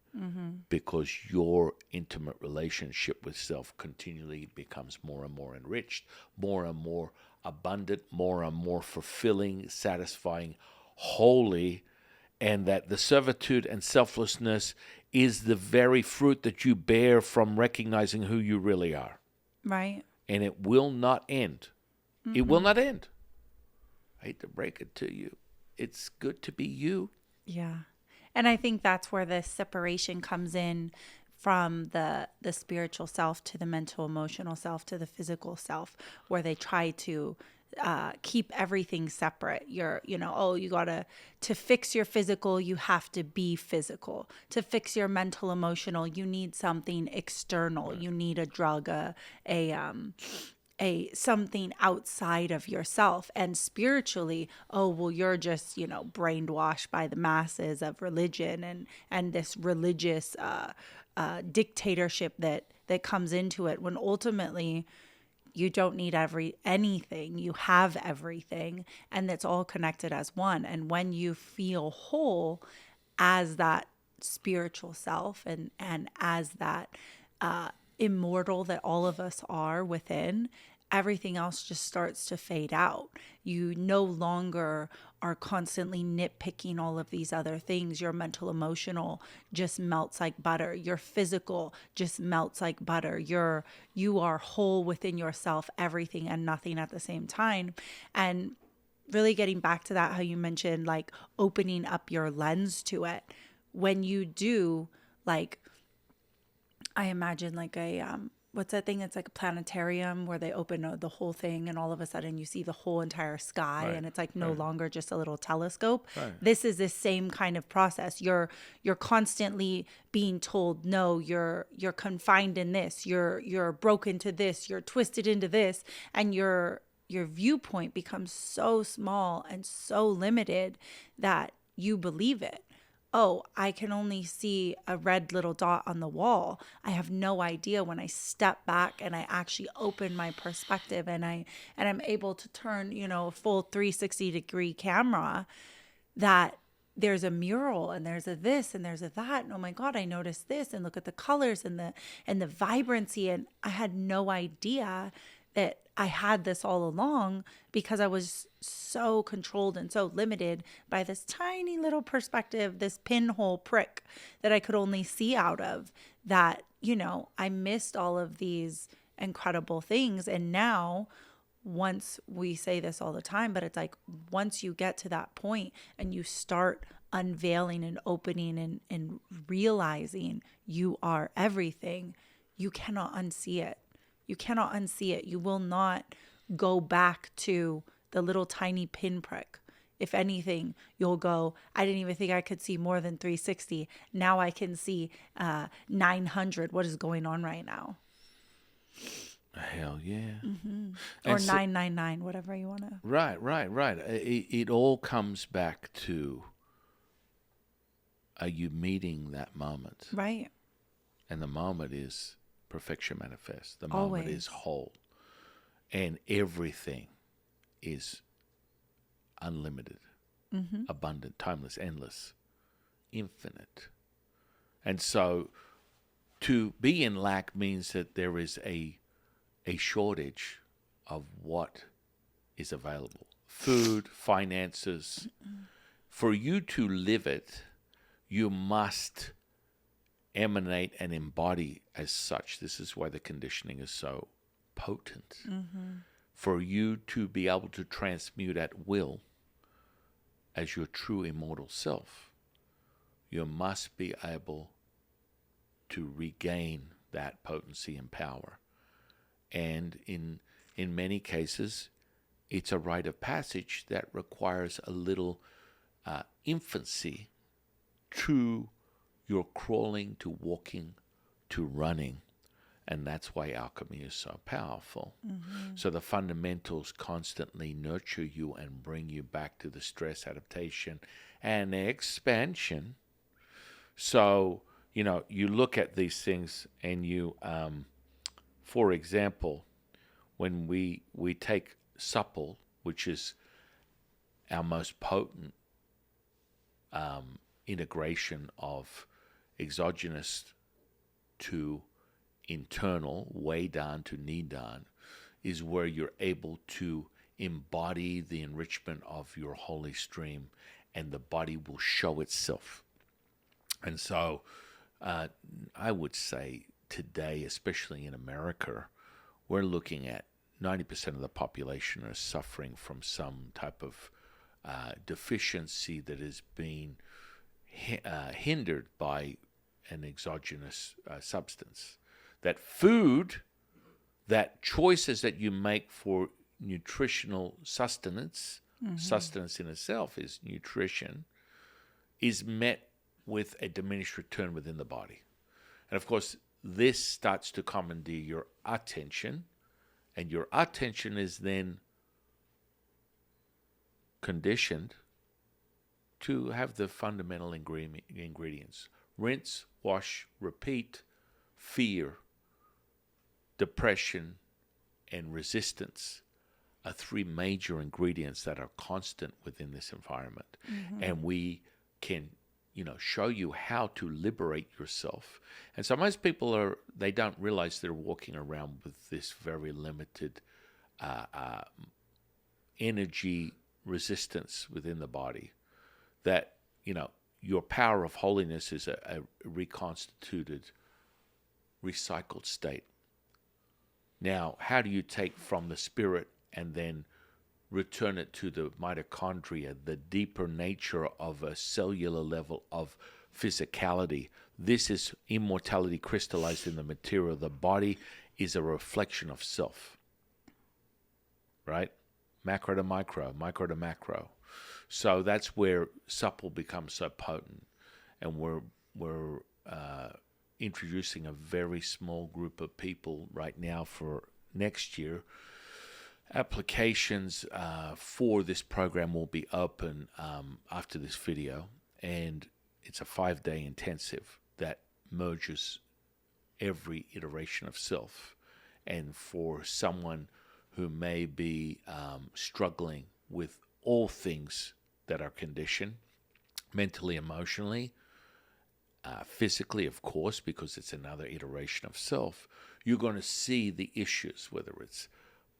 because your intimate relationship with self continually becomes more and more enriched, more and more abundant, more and more fulfilling, satisfying, holy, and that the servitude and selflessness is the very fruit that you bear from recognizing who you really are. Right. And it will not end. It will not end. I hate to break it to you. It's good to be you. Yeah. And I think that's where the separation comes in from the spiritual self to the mental, emotional self to the physical self, where they try to keep everything separate. You gotta, to fix your physical, you have to be physical. To fix your mental, emotional, you need something external. Right. You need a drug, a something outside of yourself. And spiritually, you're just, brainwashed by the masses of religion and this religious dictatorship that comes into it, when ultimately you don't need anything. You have everything, and it's all connected as one. And when you feel whole as that spiritual self and as that immortal that all of us are within, everything else just starts to fade out. You no longer are constantly nitpicking all of these other things. Your mental, emotional just melts like butter. Your physical just melts like butter. You are whole within yourself, everything and nothing at the same time. And really getting back to that, how you mentioned like opening up your lens to it. When you do, like, I imagine like a what's that thing? It's like a planetarium where they open the whole thing, and all of a sudden you see the whole entire sky, right. And it's like no longer just a little telescope. Right. This is the same kind of process. You're constantly being told, no, you're confined in this. You're broken to this. You're twisted into this, and your viewpoint becomes so small and so limited that you believe it. I can only see a red little dot on the wall. I have no idea when I step back and I actually open my perspective and I'm able to turn, a full 360-degree camera, that there's a mural and there's a this and there's a that. And oh my God, I noticed this, and look at the colors and the vibrancy. And I had no idea that I had this all along, because I was so controlled and so limited by this tiny little perspective, this pinhole prick that I could only see out of, that, I missed all of these incredible things. And now, once we say this all the time, but it's like, once you get to that point and you start unveiling and opening and realizing you are everything, you cannot unsee it. You cannot unsee it. You will not go back to the little tiny pinprick. if anything, you'll go, I didn't even think I could see more than 360. Now I can see 900. What is going on right now? Hell yeah. Or And so, 999, whatever you want to. right. It all comes back to, are you meeting that moment? Right. And the moment is perfection manifest. The moment Always. is whole. And everything is unlimited, abundant, timeless, endless, infinite. And so to be in lack means that there is a shortage of what is available. Food, finances. For you to live it, you must emanate and embody as such. This is why the conditioning is so potent. For you to be able to transmute at will as your true immortal self, you must be able to regain that potency and power. And in many cases, it's a rite of passage that requires a little infancy to your crawling, to walking, to running. And that's why alchemy is so powerful. So the fundamentals constantly nurture you and bring you back to the stress adaptation and expansion. So, you look at these things and you, for example, when we take supple, which is our most potent integration of exogenous to internal, way down to knee down, is where you're able to embody the enrichment of your holy stream, and the body will show itself. And so I would say today, especially in America, we're looking at 90% of the population are suffering from some type of deficiency that is being hindered by an exogenous substance. That food, that choices that you make for nutritional sustenance, sustenance in itself is nutrition, is met with a diminished return within the body. And of course, this starts to commandeer your attention, and your attention is then conditioned to have the fundamental ingredients. Rinse, wash, repeat, fear, depression, and resistance are three major ingredients that are constant within this environment. And we can, show you how to liberate yourself. And so most people they don't realize they're walking around with this very limited energy resistance within the body. That, your power of holiness is a reconstituted, recycled state. Now, how do you take from the spirit and then return it to the mitochondria, the deeper nature of a cellular level of physicality? This is immortality crystallized in the material. The body is a reflection of self, right? Macro to micro, micro to macro. So that's where supple becomes so potent. And we're introducing a very small group of people right now for next year. Applications for this program will be open after this video, and it's a 5-day intensive that merges every iteration of self. And for someone who may be struggling with all things that are conditioned, mentally, emotionally, physically, of course, because it's another iteration of self, you're going to see the issues, whether it's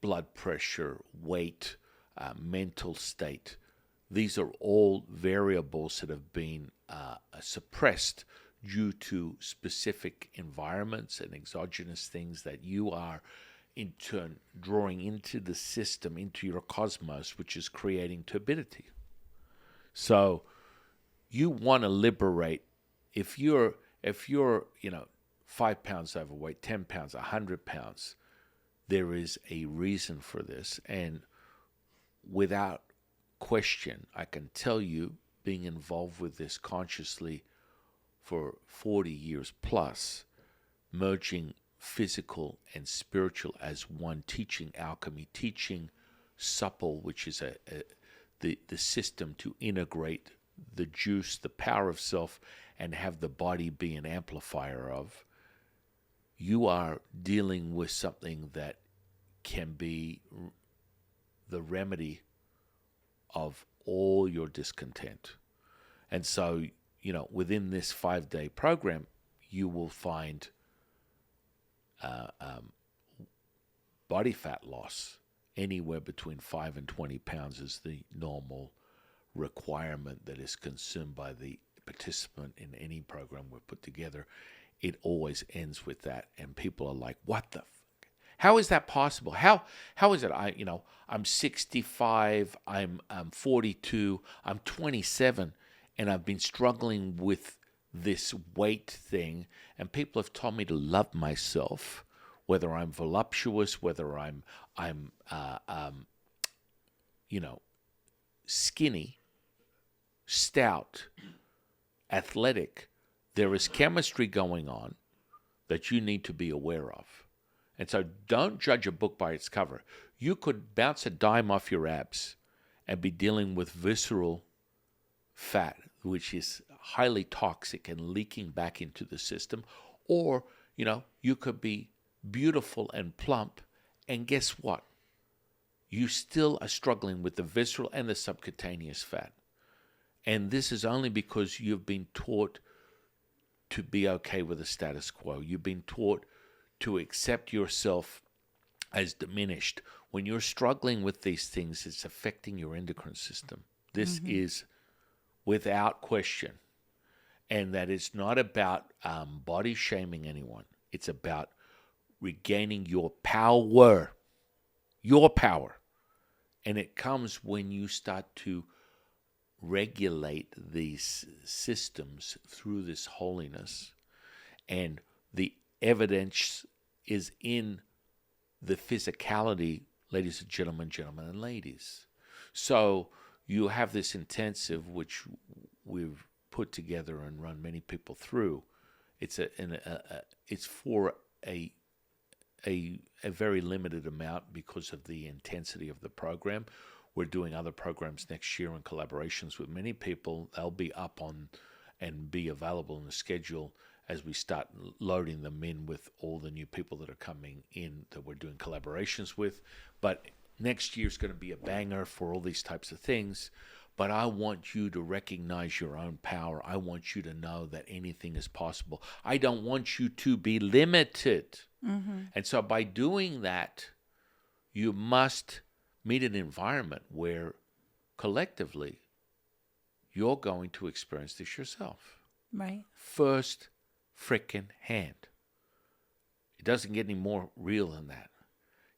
blood pressure, weight, mental state. These are all variables that have been suppressed due to specific environments and exogenous things that you are in turn drawing into the system, into your cosmos, which is creating turbidity. So you want to liberate. If you're 5 pounds overweight, 10 pounds, 100 pounds, there is a reason for this. And without question. I can tell you, being involved with this consciously for 40 years plus, merging physical and spiritual as one, teaching alchemy, teaching supple, which is the system to integrate the juice, the power of self, and have the body be an amplifier of. You are dealing with something that can be the remedy of all your discontent. And so, within this 5-day program, you will find body fat loss. Anywhere between 5 and 20 pounds is the normal requirement that is consumed by the participant in any program we've put together. It always ends with that, and people are like, "What the? How is that possible? How is it? I'm 65, I'm 42, I'm 27, and I've been struggling with this weight thing, and people have told me to love myself, whether I'm voluptuous, whether I'm skinny, stout, athletic. There is chemistry going on that you need to be aware of. And so don't judge a book by its cover. You could bounce a dime off your abs and be dealing with visceral fat, which is highly toxic and leaking back into the system. Or, you could be beautiful and plump, and guess what? You still are struggling with the visceral and the subcutaneous fat. And this is only because you've been taught to be okay with the status quo. You've been taught to accept yourself as diminished. When you're struggling with these things, it's affecting your endocrine system. This is without question. And that it's not about body shaming anyone. It's about regaining your power. Your power. And it comes when you start to regulate these systems through this holiness. And the evidence is in the physicality, ladies and gentlemen and ladies. So you have this intensive, which we've put together and run many people through. It's for a very limited amount because of the intensity of the program. We're doing other programs next year in collaborations with many people. They'll be up on and be available in the schedule as we start loading them in with all the new people that are coming in that we're doing collaborations with. But next year's going to be a banger for all these types of things. But I want you to recognize your own power. I want you to know that anything is possible. I don't want you to be limited. And so by doing that, you must meet an environment where collectively you're going to experience this yourself. Right. First frickin' hand. It doesn't get any more real than that.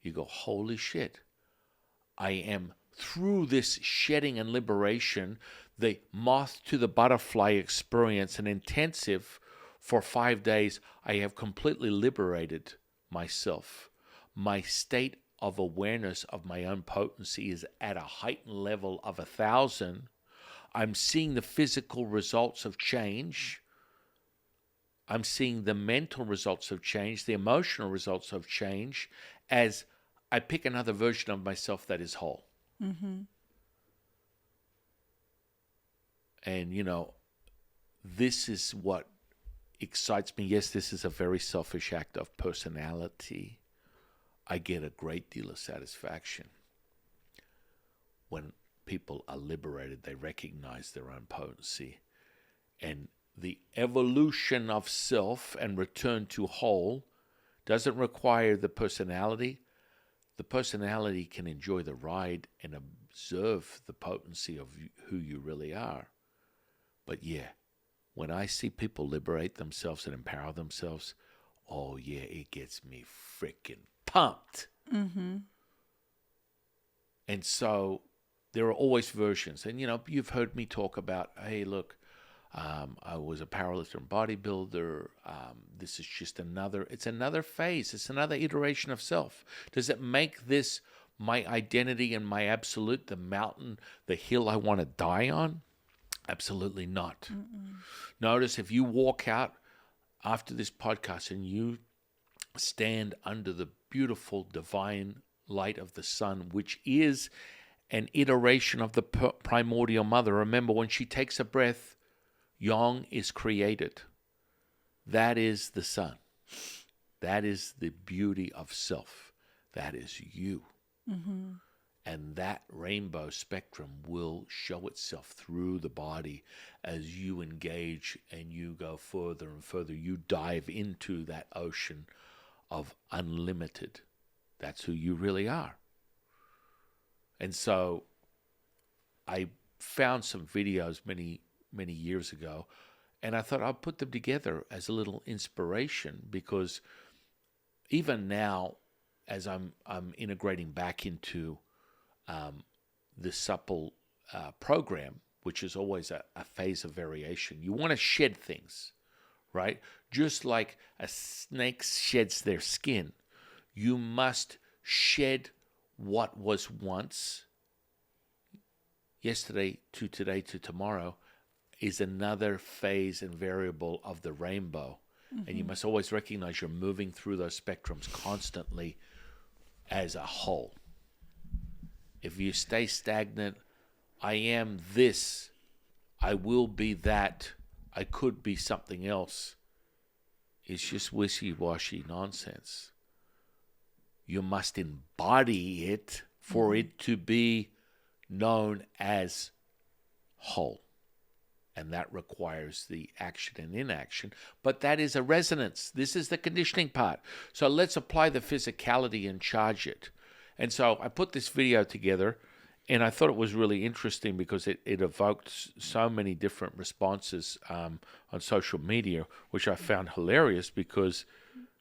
You go, holy shit. I am through this shedding and liberation, the moth to the butterfly experience, an intensive for 5 days. I have completely liberated myself. My state of awareness of my own potency is at a heightened level of 1,000. I'm seeing the physical results of change. I'm seeing the mental results of change, the emotional results of change, as I pick another version of myself that is whole. And, this is what excites me. Yes, this is a very selfish act of personality. I get a great deal of satisfaction when people are liberated. They recognize their own potency. And the evolution of self and return to whole doesn't require the personality. The personality can enjoy the ride and observe the potency of who you really are. But yeah, when I see people liberate themselves and empower themselves, oh yeah, it gets me freaking pumped. And so there are always versions. And, you've heard me talk about, hey, look, I was a powerlifter and bodybuilder. This is just another phase. It's another iteration of self. Does it make this my identity and my absolute, the mountain, the hill I want to die on? Absolutely not. Notice if you walk out after this podcast and you stand under the beautiful divine light of the sun, which is an iteration of the primordial mother. Remember, when she takes a breath, yang is created. That is the sun. That is the beauty of self. That is you. And that rainbow spectrum will show itself through the body as you engage and you go further and further. You dive into that ocean of unlimited. That's who you really are. And so I found some videos many years ago, and I thought I'll put them together as a little inspiration, because even now, as I'm integrating back into the supple program, which is always a phase of variation, you want to shed things, right? Just like a snake sheds their skin, you must shed what was once. Yesterday to today to tomorrow is another phase and variable of the rainbow. And you must always recognize you're moving through those spectrums constantly as a whole. If you stay stagnant, I am this, I will be that, I could be something else, it's just wishy-washy nonsense. You must embody it for it to be known as whole. And that requires the action and inaction. But that is a resonance. This is the conditioning part. So let's apply the physicality and charge it. And so I put this video together, and I thought it was really interesting because it evoked so many different responses on social media, which I found hilarious because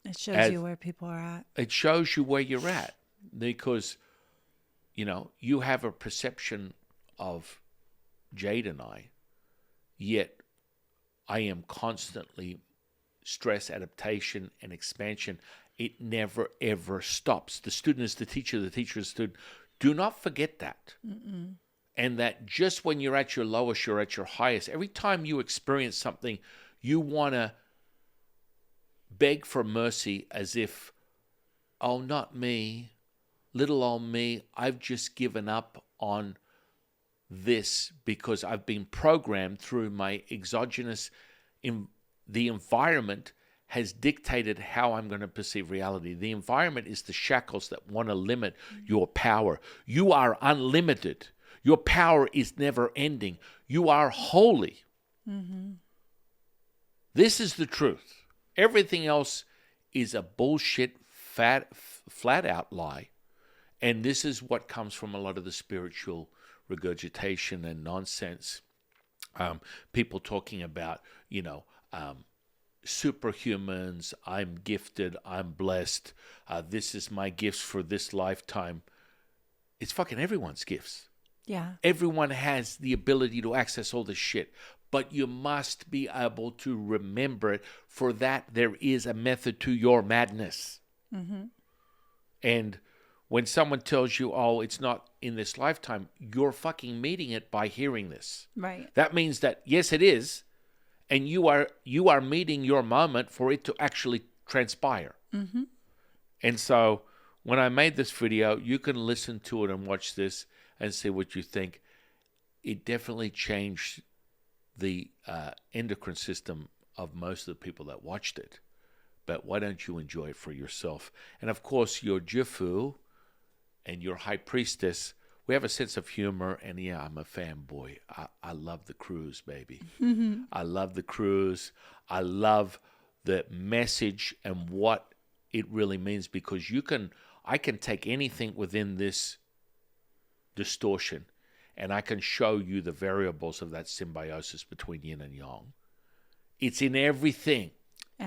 it shows you where people are at. It shows you where you're at, because, you have a perception of Jade and I, yet I am constantly stress, adaptation, and expansion. It never, ever stops. The student is the teacher is the student. Do not forget that. And that just when you're at your lowest, you're at your highest. Every time you experience something, you want to beg for mercy as if, oh, not me, little old me, I've just given up on this because I've been programmed through my exogenous, the environment has dictated how I'm going to perceive reality. The environment is the shackles that want to limit your power. You are unlimited. Your power is never ending. You are holy. This is the truth. Everything else is a bullshit, flat out lie. And this is what comes from a lot of the spiritual regurgitation and nonsense. People talking about, superhumans, I'm gifted, I'm blessed, this is my gifts for this lifetime. It's fucking everyone's gifts. Yeah. Everyone has the ability to access all this shit, but you must be able to remember it. For that, there is a method to your madness. And when someone tells you, oh, it's not in this lifetime, you're fucking meeting it by hearing this. Right. That means that, yes, it is. And you are meeting your moment for it to actually transpire. And so when I made this video, you can listen to it and watch this and see what you think. It definitely changed the endocrine system of most of the people that watched it. But why don't you enjoy it for yourself? And of course, your Jifu and your high priestess, we have a sense of humor, and yeah, I'm a fanboy. I love the cruise, baby. I love the cruise. I love the message and what it really means, because I can take anything within this distortion and I can show you the variables of that symbiosis between yin and yang. It's in everything.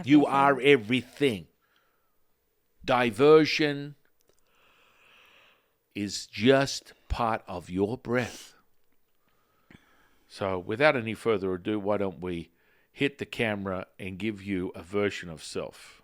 You are everything. Diversion is just part of your breath. So without any further ado, why don't we hit the camera and give you a version of self.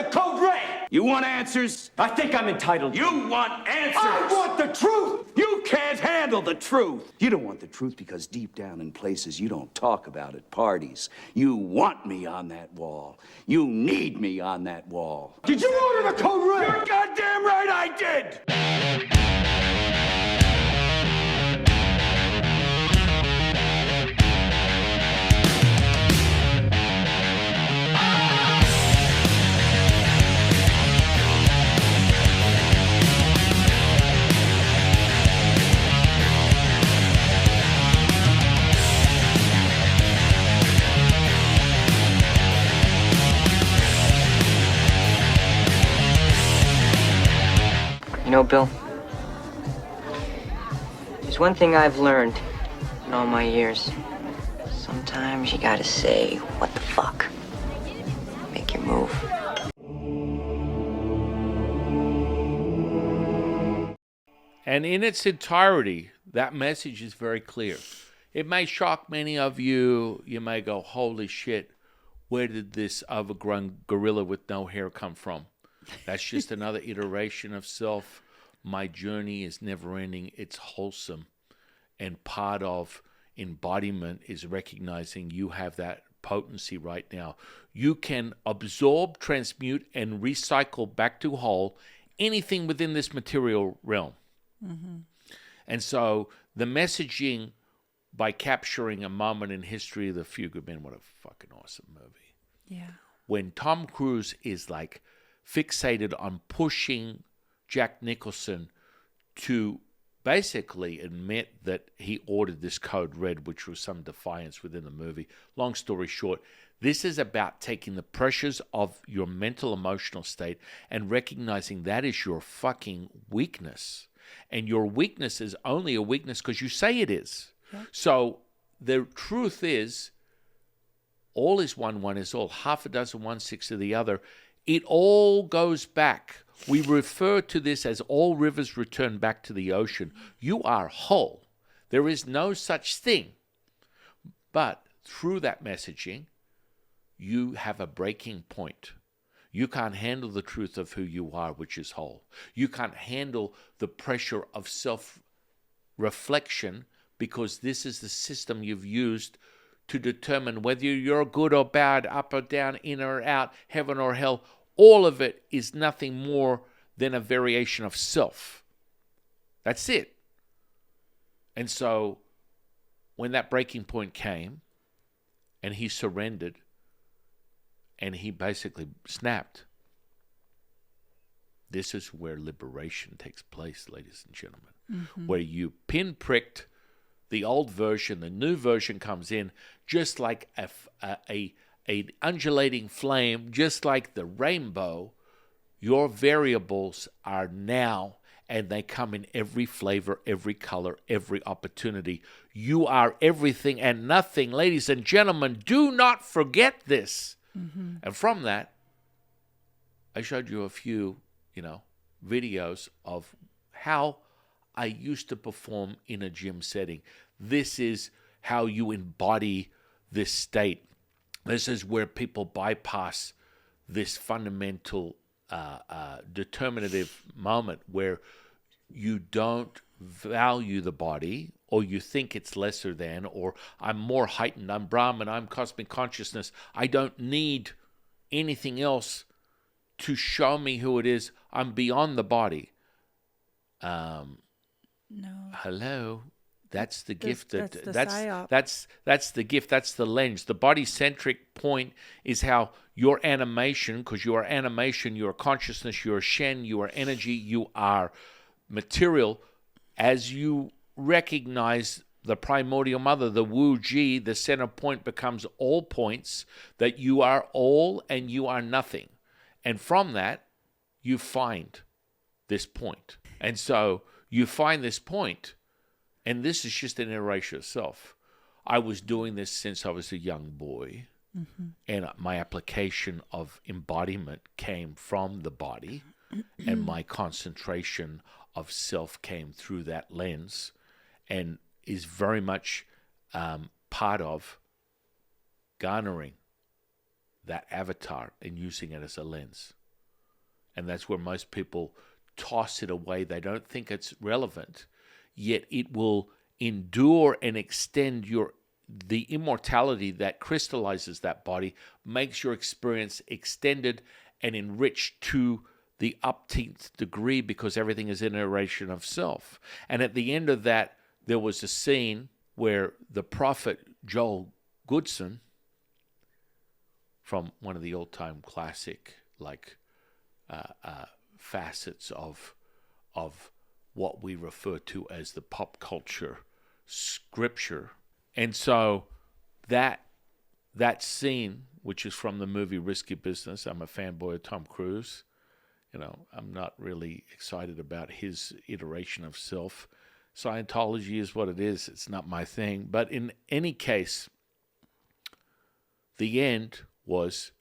the code red! You want answers? I think I'm entitled. You want answers? I want the truth! You can't handle the truth. You don't want the truth because deep down in places you don't talk about at parties, you want me on that wall. You need me on that wall. Did you order the code red? You're goddamn right I did! You know, Bill, there's one thing I've learned in all my years. Sometimes you gotta say, what the fuck? Make your move. And in its entirety, that message is very clear. It may shock many of you. You may go, holy shit, where did this overgrown gorilla with no hair come from? That's just another iteration of self. My journey is never ending. It's wholesome. And part of embodiment is recognizing you have that potency right now. You can absorb, transmute, and recycle back to whole anything within this material realm. Mm-hmm. And so the messaging by capturing a moment in history of the Few Good Men, what a fucking awesome movie. Yeah. When Tom Cruise is like fixated on pushing Jack Nicholson to basically admit that he ordered this code red, which was some defiance within the movie. Long story short, this is about taking the pressures of your mental, emotional state and recognizing that is your fucking weakness. And your weakness is only a weakness because you say it is. Yeah. So the truth is, all is one, one is all. Half a dozen, 1/6 of the other. It all goes back. We refer to this as all rivers return back to the ocean. You are whole. There is no such thing. But through that messaging, you have a breaking point. You can't handle the truth of who you are, which is whole. You can't handle the pressure of self-reflection because this is the system you've used to determine whether you're good or bad, up or down, in or out, heaven or hell. All of it is nothing more than a variation of self. That's it. And so when that breaking point came and he surrendered and he basically snapped, this is where liberation takes place, ladies and gentlemen, where you pinpricked the old version, the new version comes in, just like an undulating flame, just like the rainbow. Your variables are now, and they come in every flavor, every color, every opportunity. You are everything and nothing, ladies and gentlemen. Do not forget this. Mm-hmm. And from that, I showed you a few, videos of how I used to perform in a gym setting. This is how you embody this state. This is where people bypass this fundamental determinative moment where you don't value the body, or you think it's lesser than, or I'm more heightened, I'm Brahman, I'm cosmic consciousness. I don't need anything else to show me who it is. I'm beyond the body. No. Hello. That's the gift. That's the gift. That's the lens. The body-centric point is how your animation, because you are animation, you are consciousness, you are Shen, you are energy, you are material. As you recognize the primordial mother, the Wu Ji, the center point becomes all points, that you are all and you are nothing. And from that, you find this point. And so you find this point, and this is just an iteration of self. I was doing this since I was a young boy, and my application of embodiment came from the body, and my concentration of self came through that lens, and is very much part of garnering that avatar and using it as a lens. And that's where most people toss it away. They don't think it's relevant, yet it will endure and extend the immortality that crystallizes that body, makes your experience extended and enriched to the upteenth degree, because everything is an iteration of self. And at the end of that, there was a scene where the prophet Joel Goodson, from one of the all-time classic facets of what we refer to as the pop culture scripture. And so that scene, which is from the movie Risky Business, I'm a fanboy of Tom Cruise. I'm not really excited about his iteration of self. Scientology is what it is. It's not my thing. But in any case, the end was,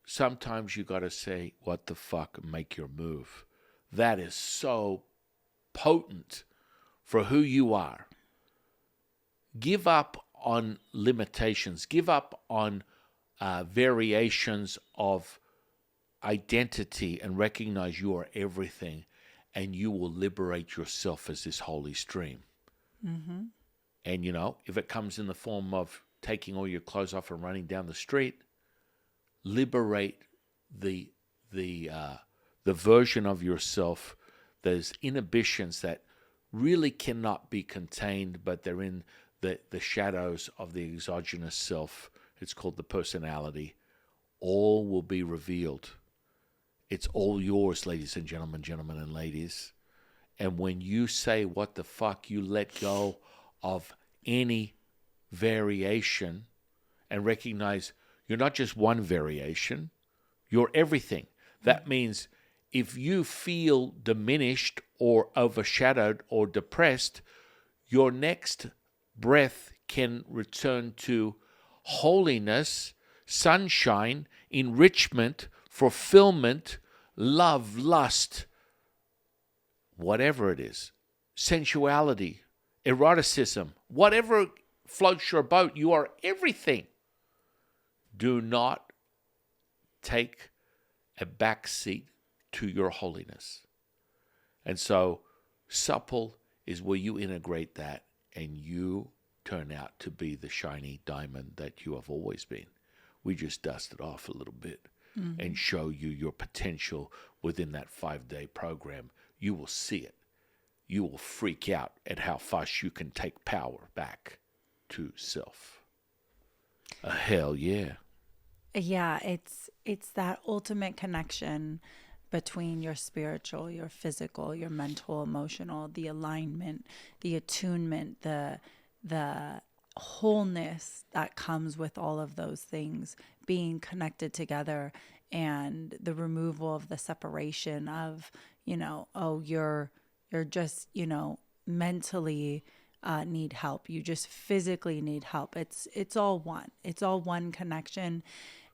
sometimes you got to say, what the fuck, and make your move. That is so potent for who you are. Give up on limitations. Give up on variations of identity and recognize you are everything, and you will liberate yourself as this holy stream. Mm-hmm. And, if it comes in the form of taking all your clothes off and running down the street, liberate the version of yourself. There's inhibitions that really cannot be contained, but they're in the shadows of the exogenous self. It's called the personality. All will be revealed. It's all yours, ladies and gentlemen and ladies. And when you say, what the fuck, you let go of any variation and recognize you're not just one variation, you're everything. That means if you feel diminished or overshadowed or depressed, your next breath can return to holiness, sunshine, enrichment, fulfillment, love, lust, whatever it is, sensuality, eroticism, whatever floats your boat, you are everything. Do not take a back seat to your holiness. And so supple is where you integrate that and you turn out to be the shiny diamond that you have always been. We just dust it off a little bit and show you your potential within that 5-day program. You will see it. You will freak out at how fast you can take power back to self. Hell yeah. Yeah, it's that ultimate connection between your spiritual, your physical, your mental, emotional, the alignment, the attunement, the wholeness that comes with all of those things being connected together, and the removal of the separation of, you're just, mentally need help. You just physically need help. It's all one. It's all one connection.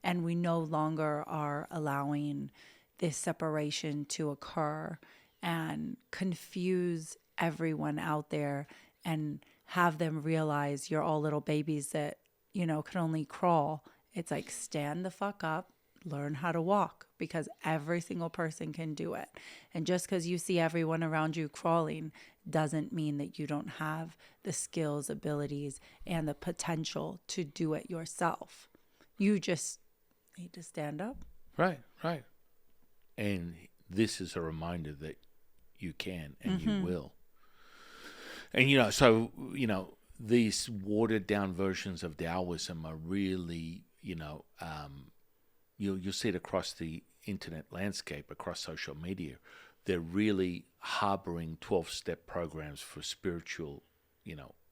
And we no longer are allowing this separation to occur and confuse everyone out there and have them realize you're all little babies that, can only crawl. It's like, stand the fuck up, learn how to walk, because every single person can do it. And just because you see everyone around you crawling doesn't mean that you don't have the skills, abilities, and the potential to do it yourself. You just need to stand up. Right. And this is a reminder that you can and you will. And, so, these watered down versions of Taoism are really, you'll see it across the internet landscape, across social media. They're really harboring 12-step programs for spiritual,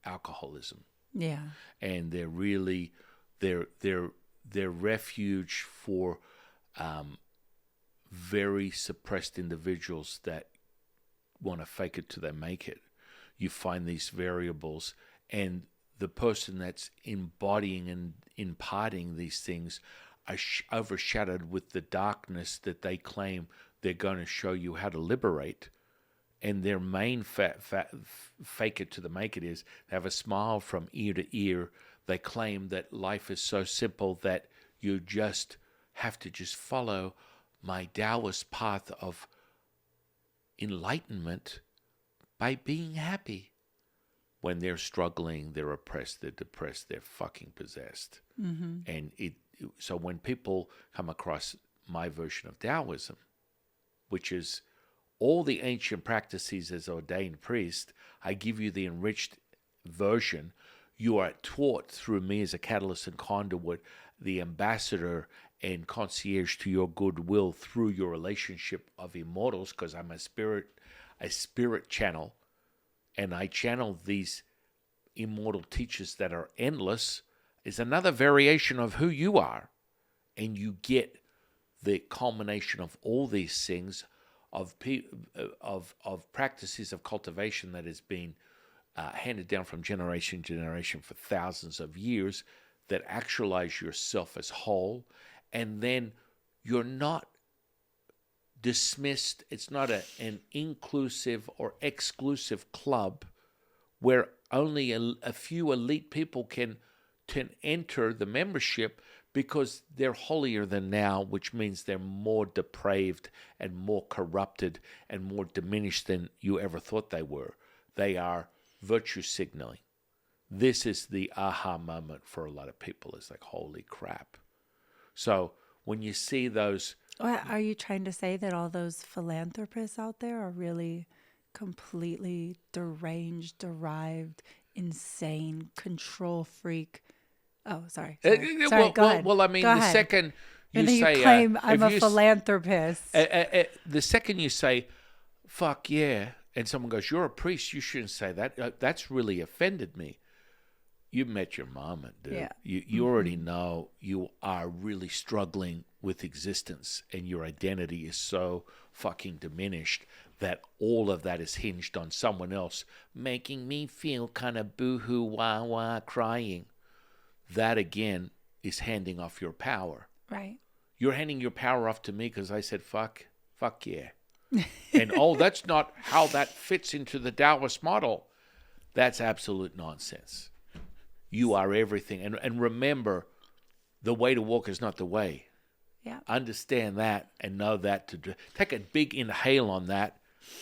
alcoholism. Yeah. And they're really, they're refuge for very suppressed individuals that want to fake it till they make it. You find these variables, and the person that's embodying and imparting these things are overshadowed with the darkness that they claim they're going to show you how to liberate. And their main fake it to the make it is they have a smile from ear to ear. They claim that life is so simple that you just have to just follow my Taoist path of enlightenment by being happy. When they're struggling, they're oppressed, they're depressed, they're fucking possessed. And so when people come across my version of Taoism, which is all the ancient practices as ordained priest, I give you the enriched version. You are taught through me as a catalyst and conduit, the ambassador and concierge to your goodwill through your relationship of immortals, because I'm a spirit channel, and I channel these immortal teachers that are endless, is another variation of who you are. And you get the culmination of all these things, of practices of cultivation that has been handed down from generation to generation for thousands of years, that actualize yourself as whole. And then you're not dismissed. It's not an inclusive or exclusive club where only a few elite people can enter the membership because they're holier than thou, which means they're more depraved and more corrupted and more diminished than you ever thought they were. They are virtue signaling. This is the aha moment for a lot of people. It's like, holy crap. So when you see those... Are you trying to say that all those philanthropists out there are really completely deranged, derived, insane, control freak? Oh, sorry. Go ahead. Well, I mean, Go the ahead. second you And then say... you claim I'm a philanthropist. The second you say, fuck yeah, and someone goes, you're a priest, you shouldn't say that. That's really offended me. You met your mama, dude. Yeah. You already know you are really struggling with existence, and your identity is so fucking diminished that all of that is hinged on someone else making me feel kind of boo-hoo, wah-wah, crying. That, again, is handing off your power. Right. You're handing your power off to me because I said, fuck yeah. And, that's not how that fits into the Taoist model. That's absolute nonsense. You are everything. And remember, the way to walk is not the way. Yeah. Understand that and know that. To take a big inhale on that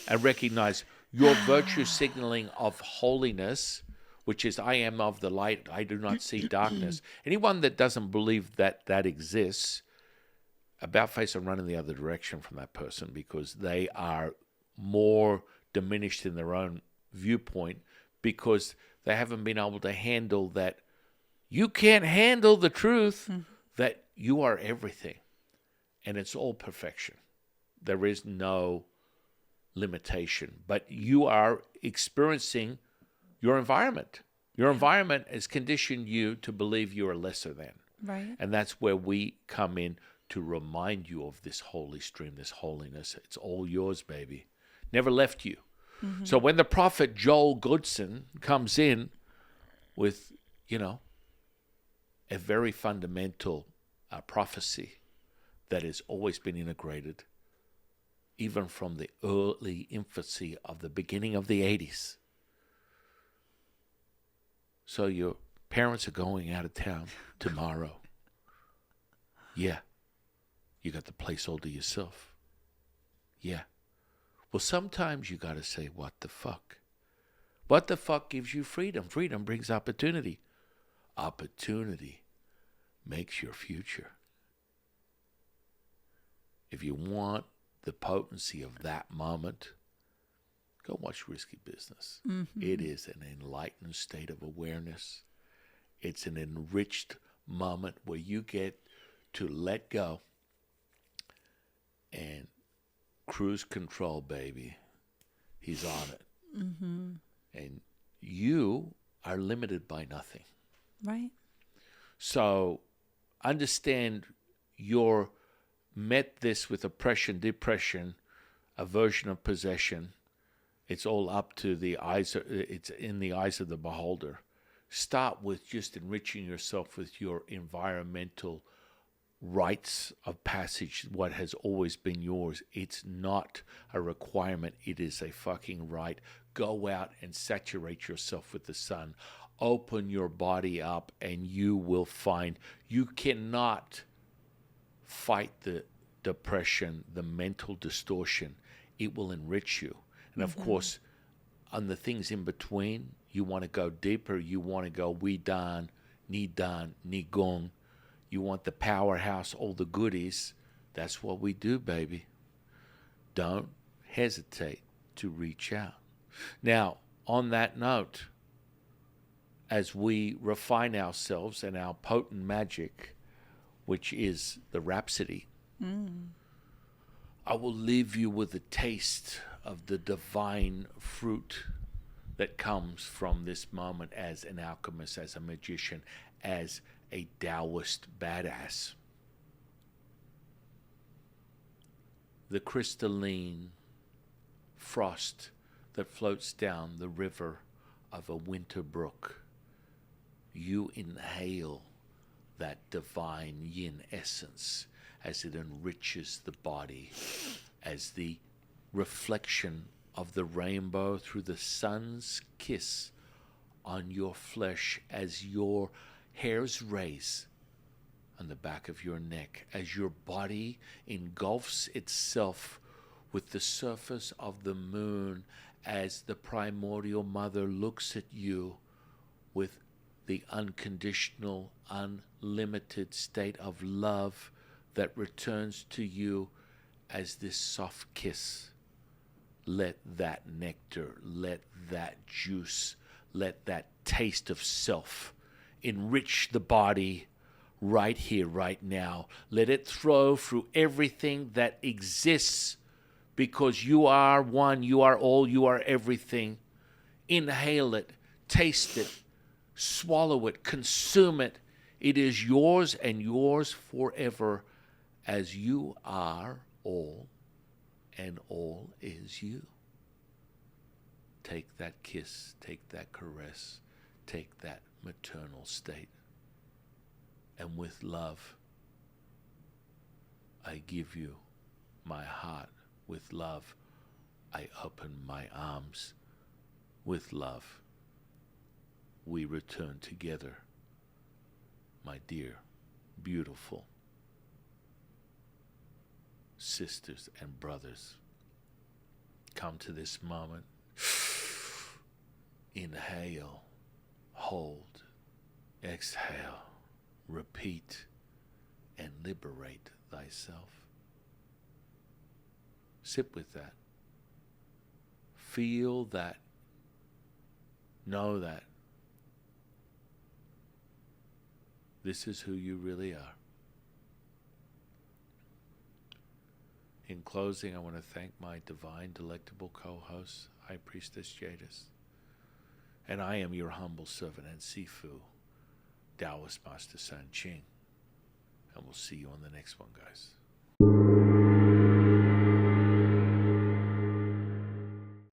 and recognize your virtue signaling of holiness, which is I am of the light, I do not see darkness. Anyone that doesn't believe that exists, about face and run in the other direction from that person, because they are more diminished in their own viewpoint because they haven't been able to handle that. You can't handle the truth that you are everything, and it's all perfection. There is no limitation, but you are experiencing your environment. Your environment has conditioned you to believe you are lesser than. Right. And that's where we come in to remind you of this holy stream, this holiness. It's all yours, baby. Never left you. Mm-hmm. So when the prophet Joel Goodson comes in with, a very fundamental prophecy that has always been integrated, even from the early infancy of the beginning of the 80s. So your parents are going out of town tomorrow. Yeah. You got the place all to yourself. Yeah. Well, sometimes you got to say, what the fuck? What the fuck gives you freedom? Freedom brings opportunity. Opportunity makes your future. If you want the potency of that moment, go watch Risky Business. Mm-hmm. It is an enlightened state of awareness. It's an enriched moment where you get to let go and cruise control, baby. He's on it. Mm-hmm. And you are limited by nothing. Right. So understand you're met this with oppression, depression, aversion of possession. It's all up to the eyes. It's in the eyes of the beholder. Start with just enriching yourself with your environmental rites of passage, what has always been yours. It's not a requirement. It is a fucking right. Go out and saturate yourself with the sun. Open your body up and you will find you cannot fight the depression, the mental distortion, it will enrich you. And of course, on the things in between, you want to go deeper. You want to go Wi Dan, Ni Dan, Ni Gong. You want the powerhouse, all the goodies. That's what we do, baby. Don't hesitate to reach out. Now, on that note, as we refine ourselves and our potent magic, which is the Rhapsody, I will leave you with a taste of the divine fruit that comes from this moment as an alchemist, as a magician, as a Taoist badass. The crystalline frost that floats down the river of a winter brook. You inhale that divine yin essence as it enriches the body, as the reflection of the rainbow through the sun's kiss on your flesh, as your hairs raise on the back of your neck, as your body engulfs itself with the surface of the moon, as the primordial mother looks at you with the unconditional, unlimited state of love that returns to you as this soft kiss. Let that nectar, let that juice, let that taste of self enrich the body right here, right now. Let it flow through everything that exists, because you are one, you are all, you are everything. Inhale it, taste it, swallow it, consume it. It is yours and yours forever, as you are all and all is you. Take that kiss, take that caress, take that maternal state. And with love, I give you my heart. With love, I open my arms. With love, we return together, my dear, beautiful sisters and brothers. Come to this moment. Inhale, hold, exhale, repeat, and liberate thyself. Sit with that. Feel that. Know that. This is who you really are. In closing, I want to thank my divine, delectable co-host, High Priestess Jadis. And I am your humble servant and Sifu, Taoist Master San Qing. And we'll see you on the next one, guys.